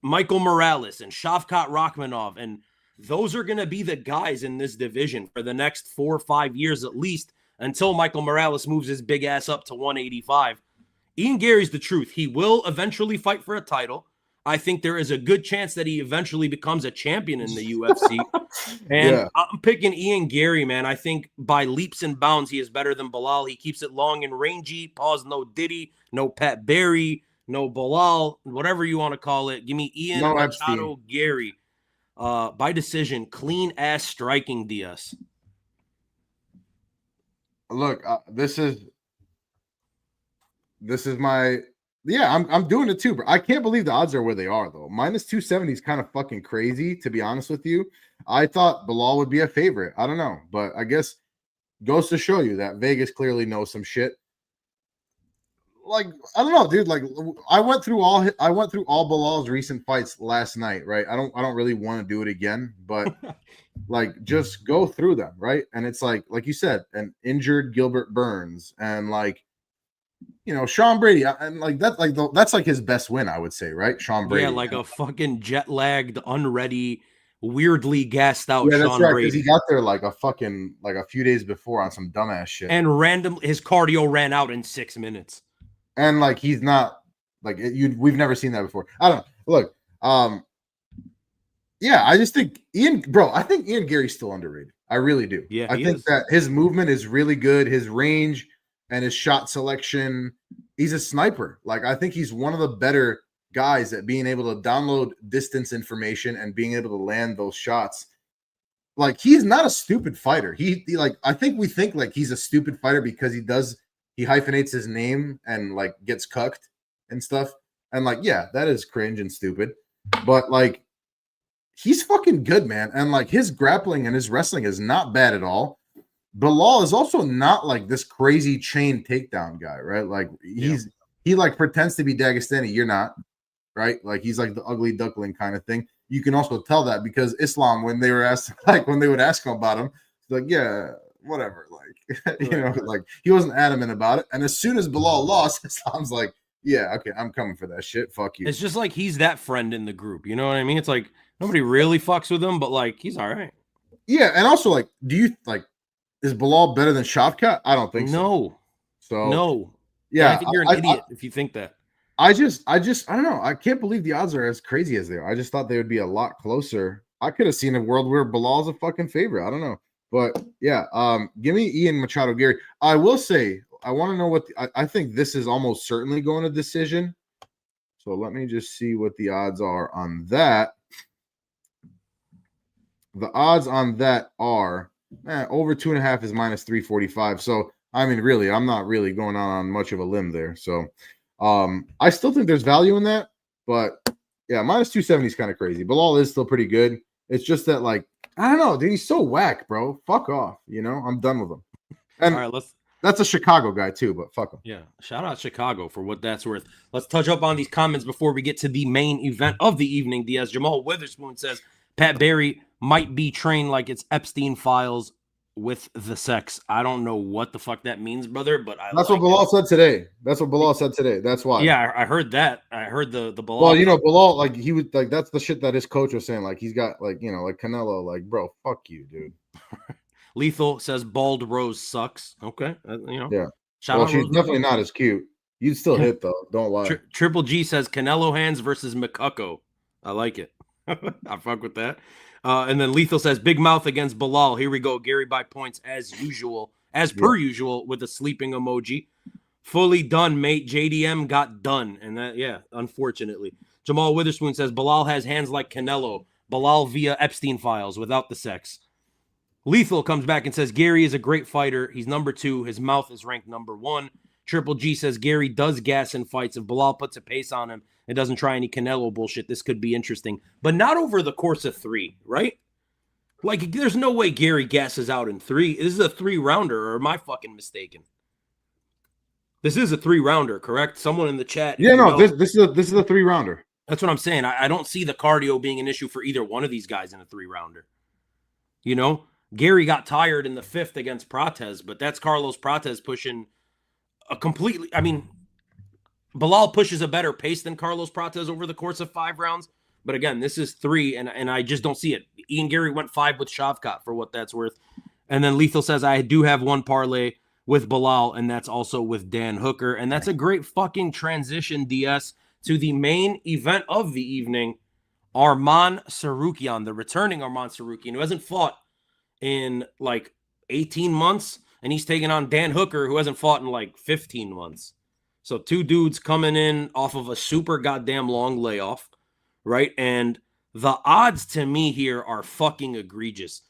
Michael Morales and Shavkat Rachmanov, and those are going to be the guys in this division for the next 4 or 5 years at least, until Michael Morales moves his big ass up to 185. Ian Gary's the truth. He will eventually fight for a title. I think there is a good chance that he eventually becomes a champion in the UFC. And I'm picking Ian Gary, man. I think by leaps and bounds, he is better than Bilal. He keeps it long and rangy. Pause, no Diddy, no Pat Barry, no Bilal, whatever you want to call it. Give me Ian Machado Gary. By decision, clean ass striking, DS. Look, this is my I'm doing it too, bro. I can't believe the odds are where they are though. Minus 270 is kind of fucking crazy, to be honest with you. I thought Bilal would be a favorite. I don't know, but I guess goes to show you that Vegas clearly knows some shit. Like, I don't know, dude. Like, I went through all Bilal's recent fights last night, right? I don't really want to do it again, but like, just go through them, right? And it's like you said, an injured Gilbert Burns, and like, you know, Sean Brady, and like that, like that's like his best win, I would say, right? Sean Brady, yeah, like a fucking jet lagged, unready, weirdly gassed out. Yeah, that's Sean right. Brady. Because he got there like a few days before on some dumbass shit, and randomly his cardio ran out in 6 minutes. And like he's not like we've never seen that before. I don't know. Look, yeah, I just think I think Ian Gary's still underrated. I really do. Yeah, I think that his movement is really good. His range and his shot selection. He's a sniper. Like, I think he's one of the better guys at being able to download distance information and being able to land those shots. Like, he's not a stupid fighter. He like, I think we think like he's a stupid fighter because he hyphenates his name and like gets cucked and stuff. And like, yeah, that is cringe and stupid. But like, he's fucking good, man. And like, his grappling and his wrestling is not bad at all. Bilal is also not like this crazy chain takedown guy, right? Like, he like pretends to be Dagestani. You're not, right? Like, he's like the ugly duckling kind of thing. You can also tell that because Islam, when they were asked, like when they would ask him about him, he's like, yeah, whatever. Like, you know, like he wasn't adamant about it. And as soon as Bilal lost, Islam's like, yeah, okay, I'm coming for that shit. Fuck you. It's just like he's that friend in the group. You know what I mean? It's like nobody really fucks with him, but like he's all right. Yeah, and also like, do you like, is Bilal better than Shavkat? I don't think so. No. Yeah, I think you're an idiot if you think that. I don't know. I can't believe the odds are as crazy as they are. I just thought they would be a lot closer. I could have seen a world where Bilal's a fucking favorite. I don't know. But yeah, give me Ian Machado Gary. I will say, I want to know what I think this is almost certainly going to decision. So let me just see what the odds are on that. The odds on that are over 2.5 is minus 345. So I mean, really, I'm not really going on much of a limb there. So I still think there's value in that, but yeah, minus 270 is kind of crazy. Bilal is still pretty good. It's just that, like, I don't know, dude, he's so whack, bro. Fuck off, you know. I'm done with him. And all right, that's a Chicago guy too, but fuck him. Yeah, shout out Chicago for what that's worth. Let's touch up on these comments before we get to the main event of the evening. Diaz Jamal Witherspoon says Pat Barry might be trained like it's Epstein files with the sex. I don't know what the fuck that means, brother, but that's what Bilal said today. That's what Bilal said today. That's why. Yeah, I heard that. I heard the Bilal. Well, you know, Bilal, like, he would, like, that's the shit that his coach was saying. Like, he's got, like, you know, like Canelo, like, bro, fuck you, dude. Lethal says Bald Rose sucks. Okay, you know. Yeah. Well, she's definitely not as cute. You'd still hit though. Don't lie. Triple G says Canelo hands versus McCucko. I like it. I fuck with that. And then Lethal says Big Mouth against Bilal. Here we go. Gary by points as usual, per usual, with a sleeping emoji. Fully done, mate. JDM got done. And that, yeah, unfortunately. Jamal Witherspoon says Bilal has hands like Canelo. Bilal via Epstein files without the sex. Lethal comes back and says Gary is a great fighter. He's number 2. His mouth is ranked number 1. Triple G says Gary does gas in fights. If Bilal puts a pace on him and doesn't try any Canelo bullshit, this could be interesting. But not over the course of 3, right? Like, there's no way Gary gasses out in 3. This is a 3-rounder, or am I fucking mistaken? This is a 3-rounder, correct? Someone in the chat. Yeah, no, this is a 3-rounder. That's what I'm saying. I don't see the cardio being an issue for either one of these guys in a 3-rounder. You know, Gary got tired in the 5th against Prates, but that's Carlos Prates pushing a completely. I mean, Bilal pushes a better pace than Carlos Prates over the course of 5 rounds. But again, this is 3, and I just don't see it. Ian Gary went 5 with Shavkat for what that's worth. And then Lethal says, I do have one parlay with Bilal, and that's also with Dan Hooker. And that's a great fucking transition, DS, to the main event of the evening, Arman Sarukian, the returning Arman Sarukian, who hasn't fought in like 18 months, and he's taking on Dan Hooker, who hasn't fought in like 15 months. So 2 dudes coming in off of a super goddamn long layoff, right? And the odds to me here are fucking egregious.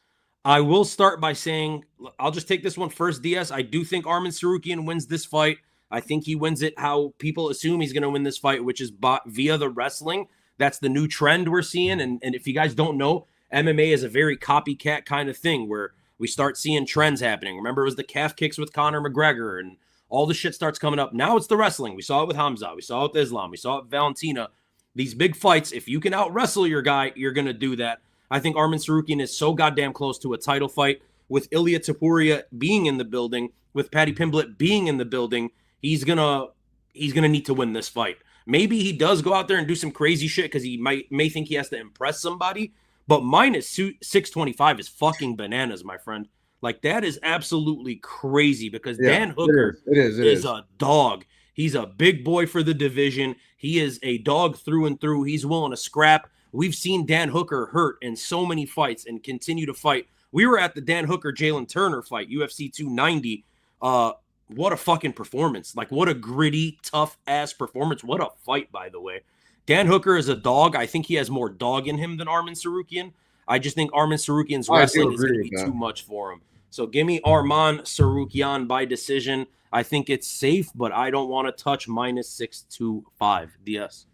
I will start by saying, I'll just take this one first, DS. I do think Arman Sarukian wins this fight. I think he wins it how people assume he's going to win this fight, which is via the wrestling. That's the new trend we're seeing. And if you guys don't know, MMA is a very copycat kind of thing where we start seeing trends happening. Remember, it was the calf kicks with Conor McGregor and all the shit starts coming up. Now it's the wrestling. We saw it with Hamza. We saw it with Islam. We saw it with Valentina. These big fights, if you can out-wrestle your guy, you're going to do that. I think Arman Sarukian is so goddamn close to a title fight. With Ilia Topuria being in the building, with Paddy Pimblett being in the building, he's gonna need to win this fight. Maybe he does go out there and do some crazy shit because he may think he has to impress somebody, but minus 625 is fucking bananas, my friend. Like, that is absolutely crazy because Dan Hooker is a dog. He's a big boy for the division. He is a dog through and through. He's willing to scrap. We've seen Dan Hooker hurt in so many fights and continue to fight. We were at the Dan Hooker-Jalen Turner fight, UFC 290. What a fucking performance. Like, what a gritty, tough-ass performance. What a fight, by the way. Dan Hooker is a dog. I think he has more dog in him than Arman Sarukian. I just think Arman Sarukian's wrestling is going to be too much for him. So give me Arman Sarukian by decision. I think it's safe, but I don't want to touch minus 625. DS.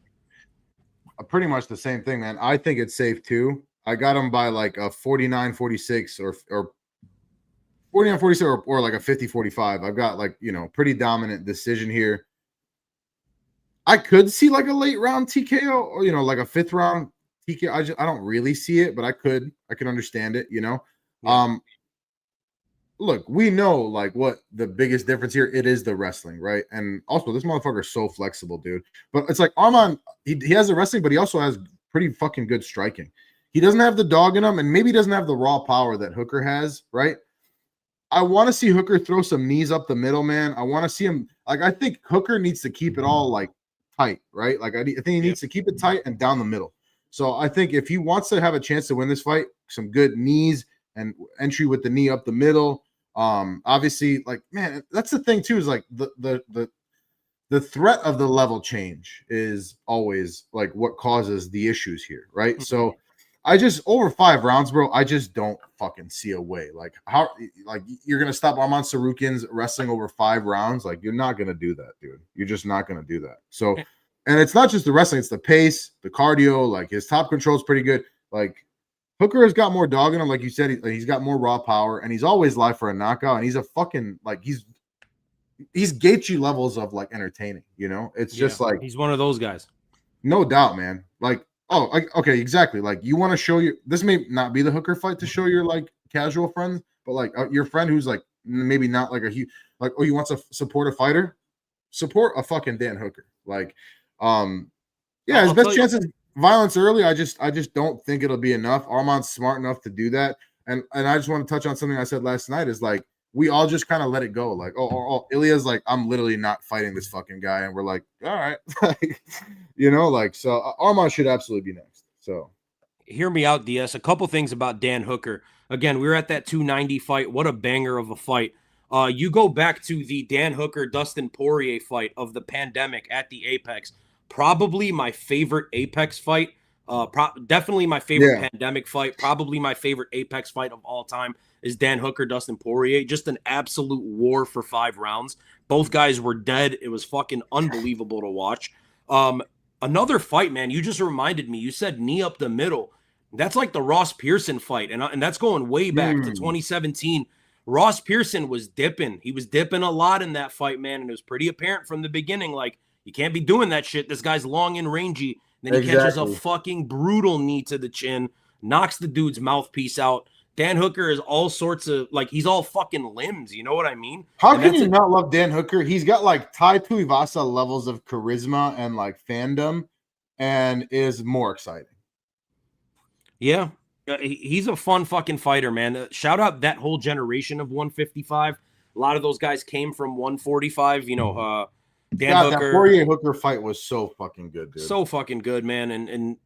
Pretty much the same thing, man. I think it's safe too. I got him by like a 49-46 or 49-46 or like a 50-45. I've got like, pretty dominant decision here. I could see like a late round TKO or, like a 5th round TKO. I don't really see it, but I could understand it, Yeah. Look, we know like what the biggest difference here. It is the wrestling, right? And also this motherfucker is so flexible, dude. But it's like Arman, he has the wrestling, but he also has pretty fucking good striking. He doesn't have the dog in him, and maybe he doesn't have the raw power that Hooker has, right? I want to see Hooker throw some knees up the middle, man. I want to see him. Like, I think Hooker needs to keep it all like tight, right? Like, I think he needs to keep it tight and down the middle. So I think if he wants to have a chance to win this fight, some good knees and entry with the knee up the middle. Obviously, like, man, that's the thing too, is like the threat of the level change is always like what causes the issues here, right? Mm-hmm. So I just, over 5 rounds, bro, I just don't fucking see a way. Like, how, like, you're gonna stop Arman Sarukian's wrestling over 5 rounds? Like, you're not gonna do that, dude. You're just not gonna do that. So, and it's not just the wrestling, it's the pace, the cardio, like his top control is pretty good. Like, Hooker has got more dog in him, like you said. He's got more raw power, and he's always live for a knockout. And he's a fucking, like, he's Gaethje levels of like entertaining. It's just like, he's one of those guys, no doubt, man. Like, okay, exactly. Like, you want to show this may not be the Hooker fight to show your like casual friends, but like your friend who's like maybe not like you want to support a fighter, support a fucking Dan Hooker. Like, yeah, his best chances. Violence early, I just don't think it'll be enough. Arman's smart enough to do that. And I just want to touch on something I said last night is like, we all just kind of let it go. Like, Ilya's like, I'm literally not fighting this fucking guy. And we're like, all right. So Arman should absolutely be next. So hear me out, DS. A couple things about Dan Hooker. Again, we were at that 290 fight. What a banger of a fight. You go back to the Dan Hooker, Dustin Poirier fight of the pandemic at the Apex. Probably my favorite Apex fight. Definitely my favorite pandemic fight. Probably my favorite Apex fight of all time is Dan Hooker, Dustin Poirier. Just an absolute war for 5 rounds. Both guys were dead. It was fucking unbelievable to watch. Another fight, man. You just reminded me. You said knee up the middle. That's like the Ross Pearson fight, and that's going way back to 2017. Ross Pearson was dipping. He was dipping a lot in that fight, man, and it was pretty apparent from the beginning. Like, you can't be doing that shit. This guy's long and rangy. And then he catches a fucking brutal knee to the chin, knocks the dude's mouthpiece out. Dan Hooker is all sorts of, like, he's all fucking limbs. You know what I mean? How can you not love Dan Hooker? He's got like Tai Tuivasa levels of charisma and like fandom, and is more exciting. Yeah. He's a fun fucking fighter, man. Shout out that whole generation of 155. A lot of those guys came from 145. You know, Dan Hooker. That Poirier Hooker fight was so fucking good, dude. So fucking good, man, and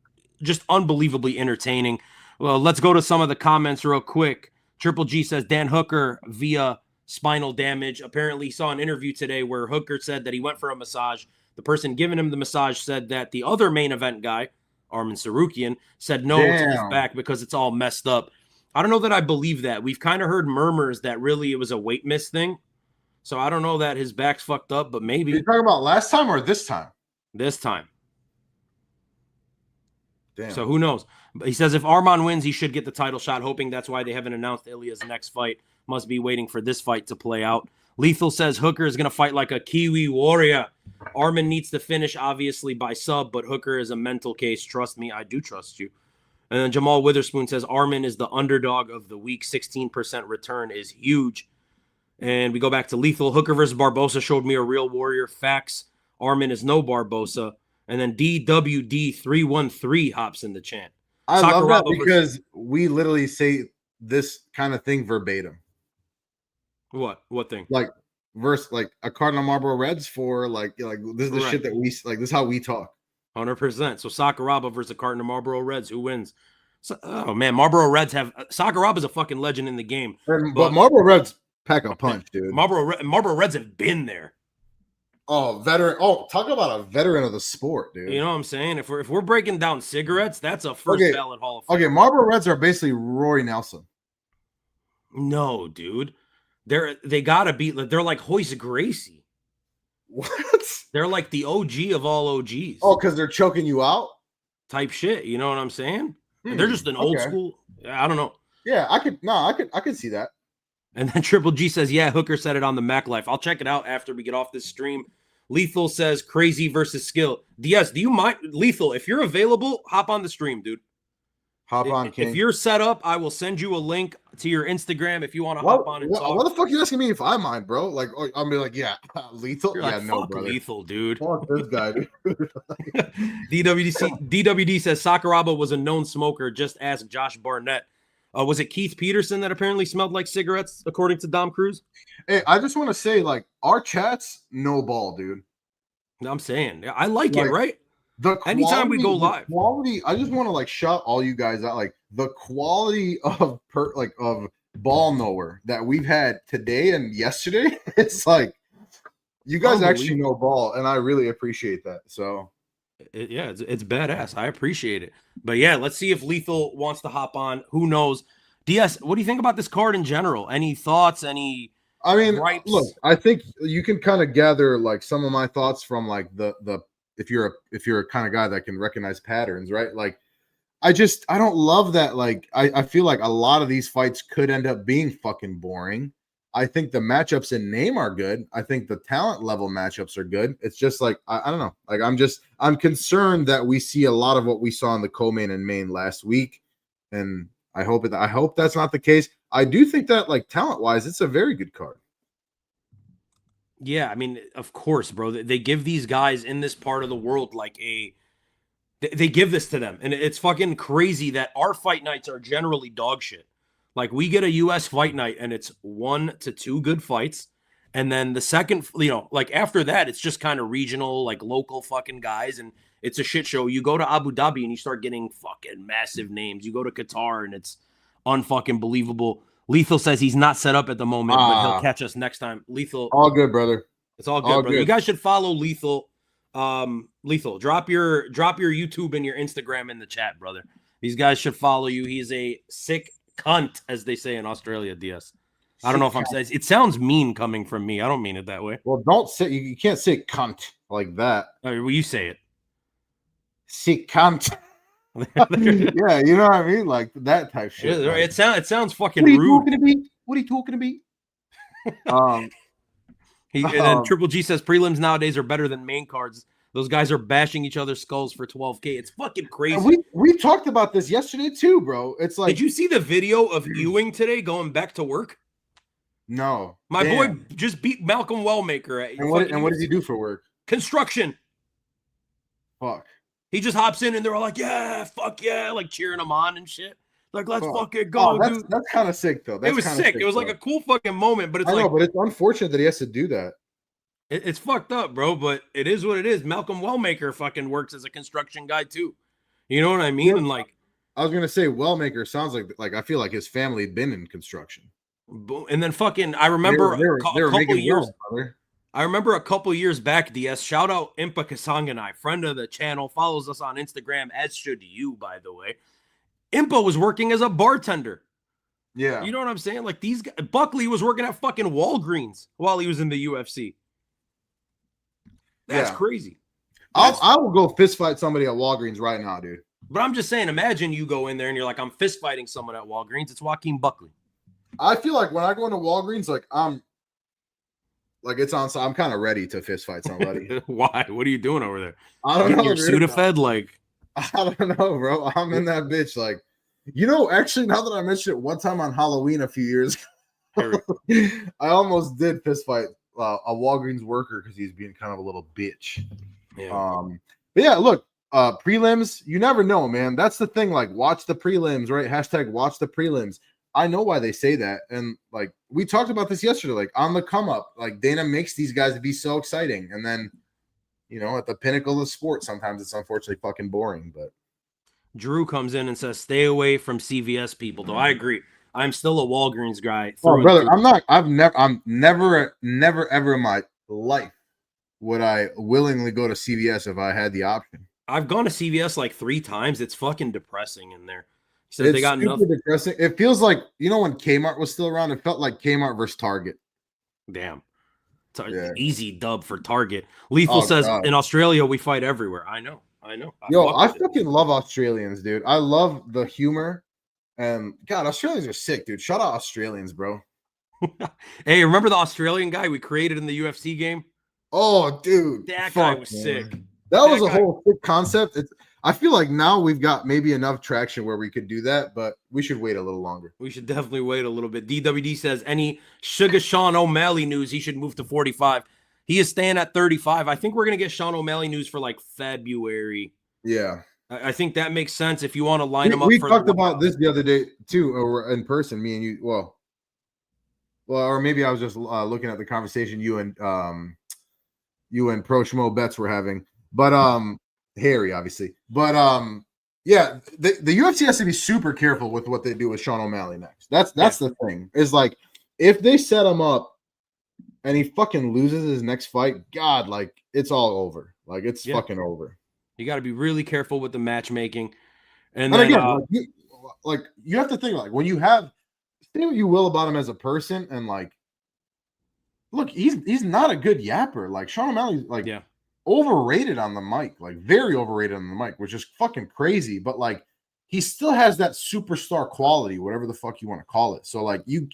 just unbelievably entertaining. Well, let's go to some of the comments real quick. Triple G says Dan Hooker via spinal damage. Apparently, he saw an interview today where Hooker said that he went for a massage. The person giving him the massage said that the other main event guy, Arman Sarukian, said no to his back because it's all messed up. I don't know that I believe that. We've kind of heard murmurs that really it was a weight miss thing. So I don't know that his back's fucked up, but maybe. Are you talking about last time or this time? This time. Damn. So who knows? But he says if Arman wins, he should get the title shot, hoping that's why they haven't announced Ilya's next fight. Must be waiting for this fight to play out. Lethal says Hooker is going to fight like a Kiwi warrior. Arman needs to finish, obviously, by sub, but Hooker is a mental case. Trust me, I do trust you. And then Jamal Witherspoon says Arman is the underdog of the week. 16% return is huge. And we go back to Lethal. Hooker versus Barbosa showed me a real warrior. Facts. Arman is no Barbosa. And then DWD313 hops in the chant. I love that because we literally say this kind of thing verbatim. What thing? Like verse like a Cardinal Marlboro Reds for like this is the shit that we like. This is how we talk. 100%. So Sakuraba versus Cardinal Marlboro Reds. Who wins? So, oh man, Marlboro Reds have Sakuraba's a fucking legend in the game. But Marlboro Reds pack a punch, dude. Marlboro Reds have been there. Oh, veteran. Oh, talk about a veteran of the sport, dude. You know what I'm saying? If we're breaking down cigarettes, that's a first ballot Hall of Fame. Okay, Marlboro Reds are basically Rory Nelson. No, dude. They gotta be. They're like Hoist Gracie. What? They're like the OG of all OGs. Oh, because they're choking you out? Type shit. You know what I'm saying? They're just an old school. I don't know. Yeah, I could see that. And then Triple G says, yeah, Hooker said it on the Mac Life. I'll check it out after we get off this stream. Lethal says crazy versus skill. DS, do you mind? Lethal, if you're available, hop on the stream, dude. Hop on, King. If you're set up, I will send you a link to your Instagram if you want to hop on and talk. What the fuck are you asking me if I mind, bro? Like, I'll be like, yeah, Lethal? You're yeah, like, no, fuck brother. Lethal, dude. Fuck this guy, dude. DWD says Sakuraba was a known smoker. Just ask Josh Barnett. Was it Keith Peterson that apparently smelled like cigarettes, according to Dom Cruz? Hey, I just want to say, like, our chats, no ball, dude. I'm saying, I like it, right? Anytime we go live, quality. I just want to like shout all you guys out. Like the quality of of ball knower that we've had today and yesterday. It's like you guys actually know ball, and I really appreciate that. So. It's badass. I appreciate it. But yeah, let's see if Lethal wants to hop on. Who knows? DS, what do you think about this card in general? Any thoughts? Any gripes? Look, I think you can kind of gather like some of my thoughts from like the if you're a kind of guy that can recognize patterns, right? Like I don't love that. Like I feel like a lot of these fights could end up being fucking boring. I think the matchups in name are good. I think the talent level matchups are good. It's just like I don't know. Like I'm concerned that we see a lot of what we saw in the co-main and main last week, and I hope that's not the case. I do think that like talent wise, it's a very good card. Yeah, I mean, of course, bro. They give these guys in this part of the world like they give this to them, and it's fucking crazy that our fight nights are generally dog shit. Like we get a US fight night and it's 1 to 2 good fights. And then the second, like after that, it's just kind of regional, like local fucking guys. And it's a shit show. You go to Abu Dhabi and you start getting fucking massive names. You go to Qatar and it's unfucking believable. Lethal says he's not set up at the moment, but he'll catch us next time. Lethal. All good, brother. It's all good, brother. You guys should follow Lethal. Lethal, drop your YouTube and your Instagram in the chat, brother. These guys should follow you. He's a sick cunt, as they say in Australia, DS. I don't know if I'm saying it sounds mean coming from me. I don't mean it that way. Well, don't say you can't say cunt like that. Well, you say it. Sick cunt. Yeah, you know what I mean? Like that type shit. It sounds fucking rude. What are you talking about? And then Triple G says prelims nowadays are better than main cards. Those guys are bashing each other's skulls for 12K. It's fucking crazy. We talked about this yesterday too, bro. It's like, did you see the video of Ewing today going back to work? No. My boy just beat Malcolm Wellmaker. And what does he do for work? Construction. Fuck. He just hops in and they're all like, yeah, fuck yeah, like cheering him on and shit. Like, let's fucking go, dude. That's kind of sick, though. It was sick. It was like a cool fucking moment, but it's I know, but it's unfortunate that he has to do that. It's fucked up, bro, but it is what it is. Malcolm Wellmaker fucking works as a construction guy, too. You know what I mean? Yeah. And like, I was going to say, Wellmaker sounds like I feel like his family had been in construction. And then fucking, I remember a couple years. I remember a couple years back, DS. Shout out Impa Kasanganai, friend of the channel, follows us on Instagram, as should you, by the way. Impa was working as a bartender. Yeah. You know what I'm saying? Like these guys, Buckley was working at fucking Walgreens while he was in the UFC. That's crazy. I will go fist fight somebody at Walgreens right now, dude. But I'm just saying, imagine you go in there and you're like, I'm fist fighting someone at Walgreens. It's Joaquin Buckley. I feel like when I go into Walgreens, like it's on. So I'm kind of ready to fist fight somebody. Why? What are you doing over there? I don't know. You're Sudafed, like. I don't know, bro. I'm in that bitch. Like, actually, now that I mentioned it one time on Halloween a few years ago, I almost did fist fight a Walgreens worker because he's being kind of a little bitch. Yeah. But yeah, look, prelims, you never know, man. That's the thing. Like, watch the prelims, right? Hashtag watch the prelims. I know why they say that. And like, we talked about this yesterday, like on the come up, like Dana makes these guys be so exciting. And then, at the pinnacle of sport, sometimes it's unfortunately fucking boring. But Drew comes in and says, stay away from CVS people, though. I agree. I'm still a Walgreens guy. Oh, brother, I'm never ever in my life would I willingly go to CVS if I had the option. I've gone to CVS like 3 times. It's fucking depressing in there. He says they got nothing. Depressing. It feels like, when Kmart was still around, it felt like Kmart versus Target. Damn. Easy dub for Target. Lethal says, in Australia, we fight everywhere. I know. I fucking love Australians, dude. I love the humor. And God, Australians are sick, dude. Shout out Australians, bro. Hey, remember the Australian guy we created in the UFC game? Oh, dude. That guy was sick. That was a whole sick concept. I feel like now we've got maybe enough traction where we could do that, but we should wait a little longer. We should definitely wait a little bit. DWD says, any Sugar Sean O'Malley news, he should move to 45. He is staying at 35. I think we're going to get Sean O'Malley news for like February. Yeah. I think that makes sense if you want to line him up. We talked about this the other day too, or in person, me and you. Well, or maybe I was just looking at the conversation you and Pro Schmo Bets were having, but Harry obviously, but yeah, the UFC has to be super careful with what they do with Sean O'Malley next. That's the thing, is like if they set him up and he fucking loses his next fight, God, like it's all over. Like it's fucking over. You got to be really careful with the matchmaking. And then, again, you have to think, like, when you have, say what you will about him as a person, and like, look, he's not a good yapper. Like Sean O'Malley's like overrated on the mic, like very overrated on the mic, which is fucking crazy. But like, he still has that superstar quality, whatever the fuck you want to call it. So like, the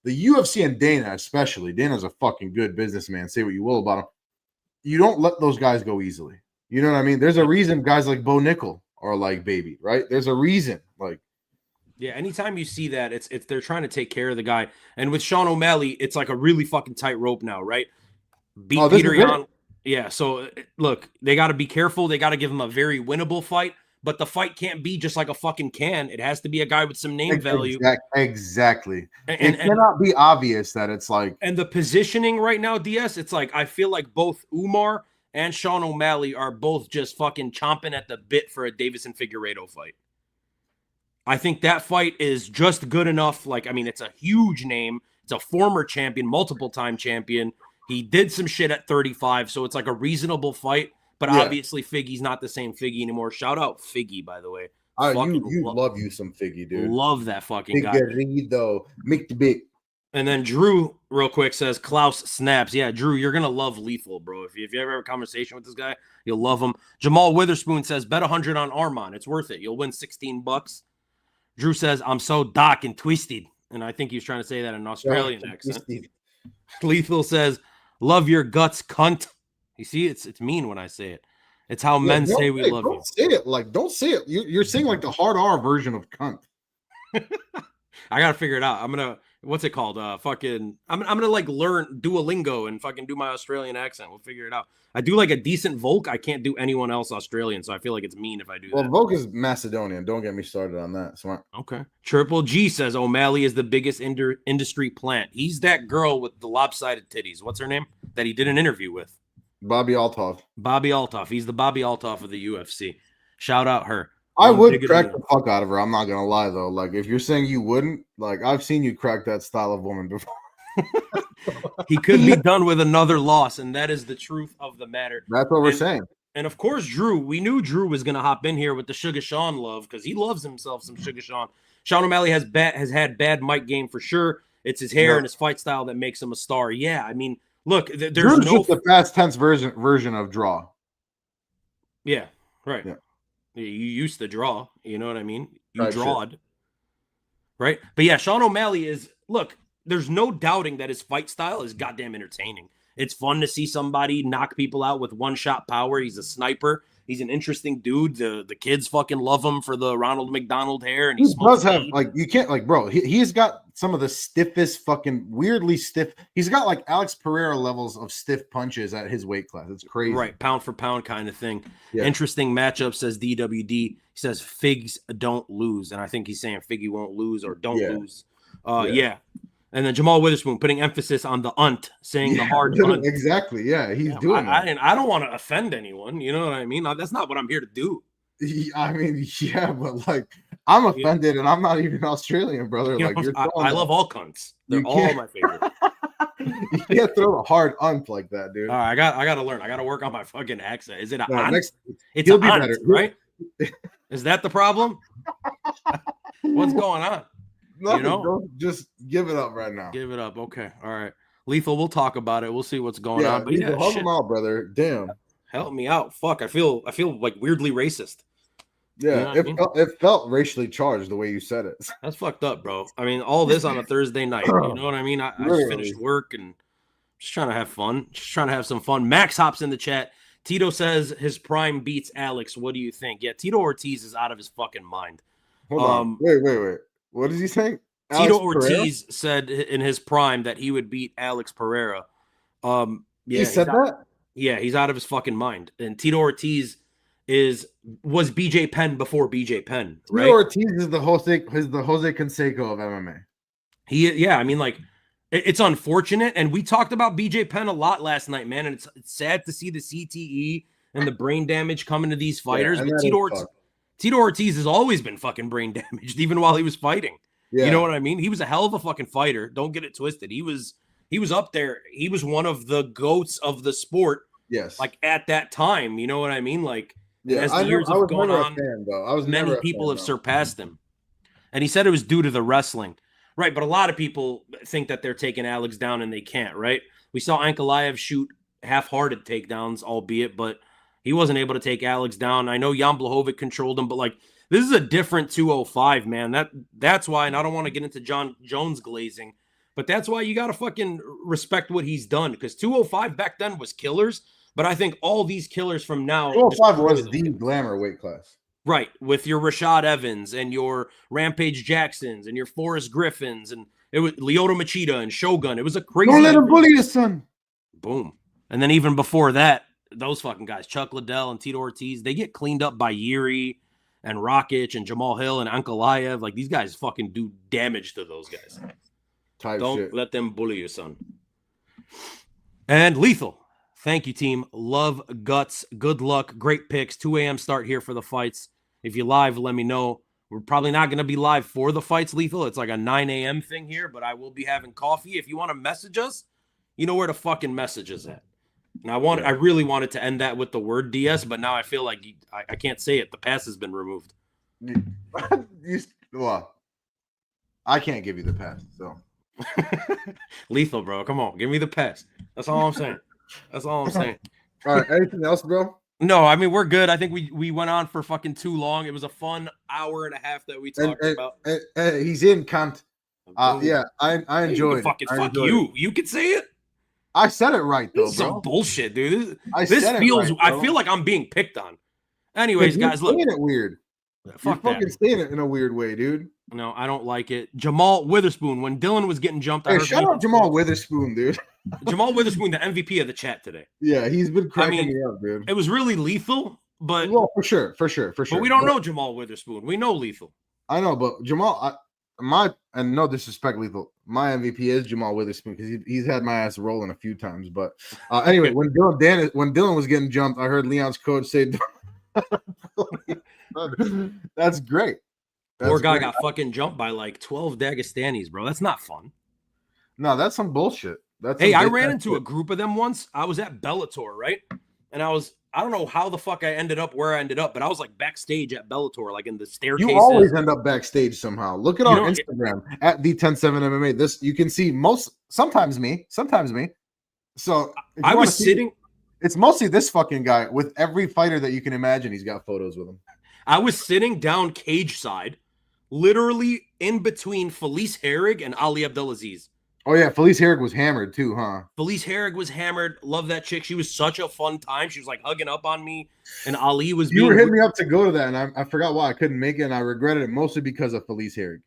UFC and Dana, especially, Dana's a fucking good businessman. Say what you will about him. You don't let those guys go easily. You know what I mean? There's a reason guys like Bo Nickel are like baby, right? There's a reason. Like, yeah, anytime you see that, it's they're trying to take care of the guy. And with Sean O'Malley, it's like a really fucking tight rope now, right? Beat Peter Yan. Yeah, so look, they got to be careful. They got to give him a very winnable fight, but the fight can't be just like a fucking can. It has to be a guy with some name value. Exactly. It cannot be obvious that it's like. And the positioning right now, DS, it's like I feel like both Umar and Sean O'Malley are both just fucking chomping at the bit for a Davison Figueiredo fight. I think that fight is just good enough. Like, I mean, it's a huge name. It's a former champion, multiple-time champion. He did some shit at 35, so it's like a reasonable fight. But obviously, Figgy's not the same Figgy anymore. Shout out Figgy, by the way. You love you some Figgy, dude. Love that fucking guy. Figueiredo, make the big. And then Drew, real quick, says, Klaus snaps. Yeah, Drew, you're going to love Lethal, bro. If you ever have a conversation with this guy, you'll love him. Jamal Witherspoon says, bet 100 on Armand. It's worth it. You'll win $16. Drew says, I'm so dark and twisted. And I think he was trying to say that in an Australian accent. Lethal says, "Love your guts, cunt." You see, it's mean when I say it. It's how men say we love you. Don't say it. Like, don't say it. You're saying like the hard R version of cunt. I gotta figure it out. I'm gonna, what's it called? I'm gonna like learn Duolingo and fucking do my Australian accent. We'll figure it out. I do like a decent Volk. I can't do anyone else Australian, so I feel like it's mean if I do that. Well, Volk is Macedonian. Don't get me started on that. Smart. Okay. Triple G says O'Malley is the biggest industry plant. He's that girl with the lopsided titties. What's her name? That he did an interview with. Bobby Althoff. Bobby Althoff. He's the Bobby Althoff of the UFC. Shout out her. I would crack the fuck out of her. I'm not gonna lie though. Like, if you're saying you wouldn't, like, I've seen you crack that style of woman before. He could be done with another loss, and that is the truth of the matter. That's what we're saying. And of course, Drew. We knew Drew was gonna hop in here with the Sugar Sean love because he loves himself some Sugar Sean. Sean O'Malley has had bad mic game for sure. It's his hair and his fight style that makes him a star. Yeah, I mean, look, there's Drew's no just the past tense version of draw. Yeah, right. Yeah. You used to draw, you know what I mean? You Right, drawed. Right? But yeah, Sean O'Malley is, look, there's no doubting that his fight style is goddamn entertaining. It's fun to see somebody knock people out with one-shot power. He's a sniper. He's an interesting dude. The kids fucking love him for the Ronald McDonald hair. And he does have, like, you can't, like, bro, he's got some of the stiffest fucking weirdly stiff. He's got like Alex Pereira levels of stiff punches at his weight class. It's crazy. Right. Pound for pound kind of thing. Yeah. Interesting matchup, says DWD. He says Figs don't lose. And I think he's saying Figgy won't lose or don't lose. Yeah. And then Jamal Witherspoon putting emphasis on the unt, saying the hard unt. Exactly. Yeah, he's doing that. I don't want to offend anyone. You know what I mean? That's not what I'm here to do. I mean, yeah, but like, I'm offended, and I'm not even Australian, brother. Like, I love all cunts. They're all my favorite. You can't throw a hard unt like that, dude. All right, I got to learn. I got to work on my fucking accent. Is it a unt? It's he'll a be unt, better, right? Is that the problem? What's going on? Nothing, don't just give it up right now. Give it up. Okay. All right. Lethal, we'll talk about it. We'll see what's going on. But Lethal, help him out, brother. Damn. Help me out. Fuck. I feel like weirdly racist. Yeah, you know it felt racially charged the way you said it. That's fucked up, bro. I mean, all this on a Thursday night. You know what I mean? I just finished work and just trying to have fun. Just trying to have some fun. Max hops in the chat. Tito says his prime beats Alex. What do you think? Yeah, Tito Ortiz is out of his fucking mind. Hold on. Wait. What is he saying? Tito Ortiz said in his prime that he would beat Alex Pereira. He said that? Yeah, he's out of his fucking mind. And Tito Ortiz was BJ Penn before BJ Penn, right? Tito Ortiz is the Jose Canseco of MMA. I mean, like, it's unfortunate, and we talked about BJ Penn a lot last night, man. And it's sad to see the CTE and the brain damage coming to these fighters. But Tito Ortiz has always been fucking brain damaged, even while he was fighting. Yeah. You know what I mean? He was a hell of a fucking fighter. Don't get it twisted. He was up there. He was one of the goats of the sport. Yes. Like at that time, you know what I mean? Like, as the years have gone on, many people have surpassed him. And he said it was due to the wrestling. Right, but a lot of people think that they're taking Alex down and they can't, right? We saw Ankalaev shoot half-hearted takedowns, albeit, but he wasn't able to take Alex down. I know Jan Blachowicz controlled him, but like, this is a different 205, man. That's why, and I don't want to get into John Jones glazing, but that's why you got to fucking respect what he's done, because 205 back then was killers, but I think all these killers from now... 205 was the glamour weight class. Right, with your Rashad Evans and your Rampage Jacksons and your Forrest Griffins, and it was Lyoto Machida and Shogun. It was a crazy... Don't let him bully your son. Boom. And then even before that, those fucking guys, Chuck Liddell and Tito Ortiz, they get cleaned up by Yuri and Rakic and Jamal Hill and Ankalaev. Like, these guys fucking do damage to those guys. Don't let them bully your son. And Lethal. Thank you, team. Love, guts, good luck, great picks. 2 a.m. start here for the fights. If you're live, let me know. We're probably not going to be live for the fights, Lethal. It's like a 9 a.m. thing here, but I will be having coffee. If you want to message us, you know where to fucking message us at. And I really wanted to end that with the word DS, but now I feel like I can't say it. The pass has been removed. Well, I can't give you the pass, so. Lethal, bro. Come on. Give me the pass. That's all I'm saying. That's all I'm saying. All right. Anything else, bro? No, I mean, we're good. I think we went on for fucking too long. It was a fun hour and a half that we talked about. He's in, cunt. Yeah, I Hey, you can enjoyed it. fucking I fuck enjoyed you. it. You could say it. I said it right though, This is some bro. bullshit, dude. I This said it feels. right, I bro. feel like I'm being picked on. Because Anyways, you're guys, look. saying it weird. You're Fuck that. fucking saying it in a weird way, dude. No, I don't like it. Jamal Witherspoon. When Dylan was getting jumped, I Hey, heard shout out Jamal Witherspoon, dude. Jamal Witherspoon, the MVP of the chat today. Yeah, he's been I cracking mean, me up, dude. it was really lethal, but Well, for sure. but we don't know Jamal Witherspoon. We know lethal. I know, but Jamal, and no disrespect, lethal. My MVP is Jamal Witherspoon because he's had my ass rolling a few times. But anyway, when Dylan was getting jumped, I heard Leon's coach say, "That's great." Poor guy got fucking jumped by like 12 Dagestanis, bro. That's not fun. No, that's some bullshit. Hey, I ran into a group of them once. I was at Bellator, right? And I don't know how the fuck I ended up where I ended up, but I was like backstage at Bellator, like in the staircases. You always end up backstage somehow. Look at our Instagram at the 107 MMA. This you can see sometimes me. So I was sitting. It's mostly this fucking guy with every fighter that you can imagine. He's got photos with him. I was sitting down cage side, literally in between Felice Herrig and Ali Abdelaziz. Oh yeah, Felice Herrig was hammered too, huh? Felice Herrig was hammered. Love that chick. She was such a fun time. She was like hugging up on me, and Ali was. You were hitting me up to go to that, and I forgot why I couldn't make it, and I regretted it mostly because of Felice Herrig.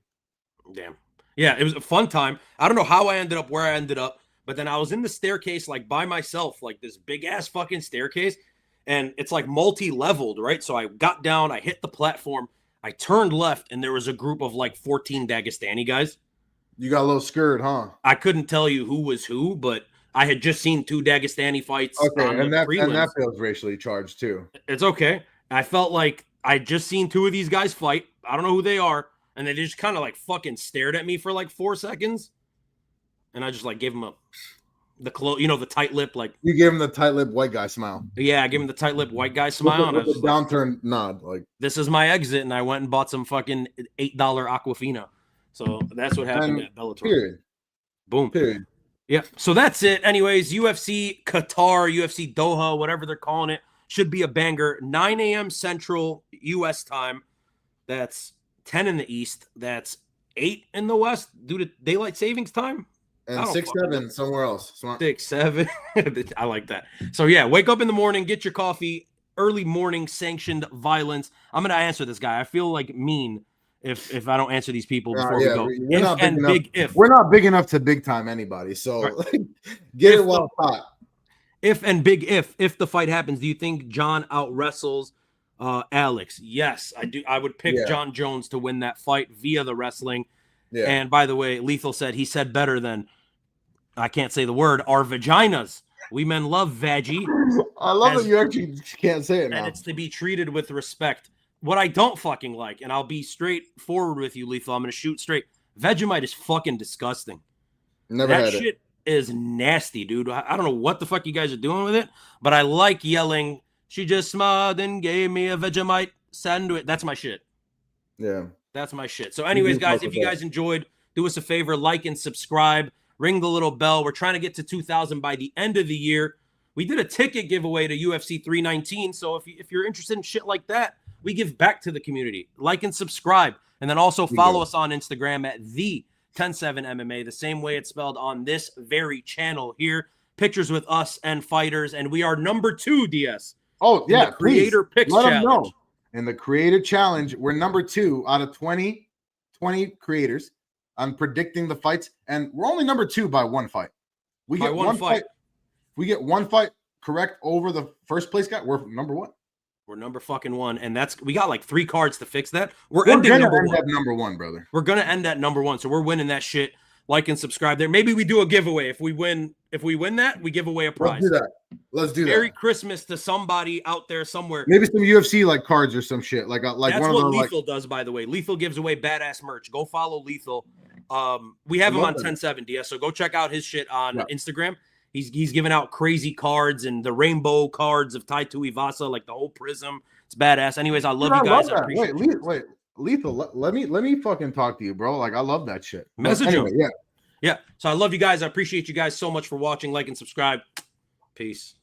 Damn. Yeah, it was a fun time. I don't know how I ended up where I ended up, but then I was in the staircase like by myself, like this big ass fucking staircase, and it's like multi-leveled, right? So I got down, I hit the platform, I turned left, and there was a group of like 14 Dagestani guys. You got a little scared, huh? I couldn't tell you who was who, but I had just seen 2 Dagestani fights. Okay, and that feels racially charged too. It's okay. I felt like I just seen 2 of these guys fight. I don't know who they are, and they just kind of like fucking stared at me for like 4 seconds, and I just like gave them the tight lip, like you gave him the tight lip white guy smile. Yeah, I gave him the tight lip white guy smile, with the downturn nod, like this is my exit, and I went and bought some fucking $8 Aquafina. So that's what happened at Bellator. Period. Boom. Period. Yeah. So that's it. Anyways, UFC Qatar, UFC Doha, whatever they're calling it, should be a banger. 9 a.m. Central U.S. time. That's 10 in the East. That's 8 in the West due to daylight savings time. And 6, 7 somewhere else. 6, 7. I like that. So yeah, wake up in the morning, get your coffee. Early morning sanctioned violence. I'm gonna answer this guy. I feel like mean if I don't answer these people before we go. We're not big enough to big time anybody. So right. Get it well hot. If the fight happens, do you think John out wrestles Alex? Yes, I do. I would pick John Jones to win that fight via the wrestling. Yeah. And by the way, Lethal said better than, I can't say the word, our vaginas. We men love veggie. I love that you actually can't say it now. And it's to be treated with respect. What I don't fucking like, and I'll be straightforward with you, Lethal, I'm going to shoot straight. Vegemite is fucking disgusting. Never had it. That shit is nasty, dude. I don't know what the fuck you guys are doing with it, but I like yelling, she just smiled and gave me a Vegemite sandwich. That's my shit. Yeah. That's my shit. So anyways, guys, if you guys enjoyed, do us a favor, like and subscribe, ring the little bell. We're trying to get to 2,000 by the end of the year. We did a ticket giveaway to UFC 319, so if you're interested in shit like that, we give back to the community. Like and subscribe. And then also follow us on Instagram at the 107MMA, the same way it's spelled on this very channel here. Pictures with us and fighters. And we are number 2, DS. Oh, yeah. Creator Picks Challenge. In the Creator Challenge, we're number 2 out of 20 creators on predicting the fights. And we're only number 2 by 1 fight. We get one fight. If we get 1 fight correct over the first place guy, we're number 1. We're number fucking 1, and we got like 3 cards to fix that. We're gonna end at number 1, brother. We're gonna end at number 1, so we're winning that shit. Like and subscribe there. Maybe we do a giveaway. If we win that, we give away a prize. Let's do that. Merry Christmas to somebody out there somewhere. Maybe some UFC like cards or some shit. That's one what Lethal does, by the way. Lethal gives away badass merch. Go follow Lethal. We have him on 1070, so go check out his shit on Instagram. He's giving out crazy cards and the rainbow cards of Tai Tuivasa, like the whole prism. It's badass. Anyways, I love you guys. I appreciate wait, Lethal, let me fucking talk to you, bro. Like I love that shit. Message him. Yeah. So I love you guys. I appreciate you guys so much for watching. Like and subscribe. Peace.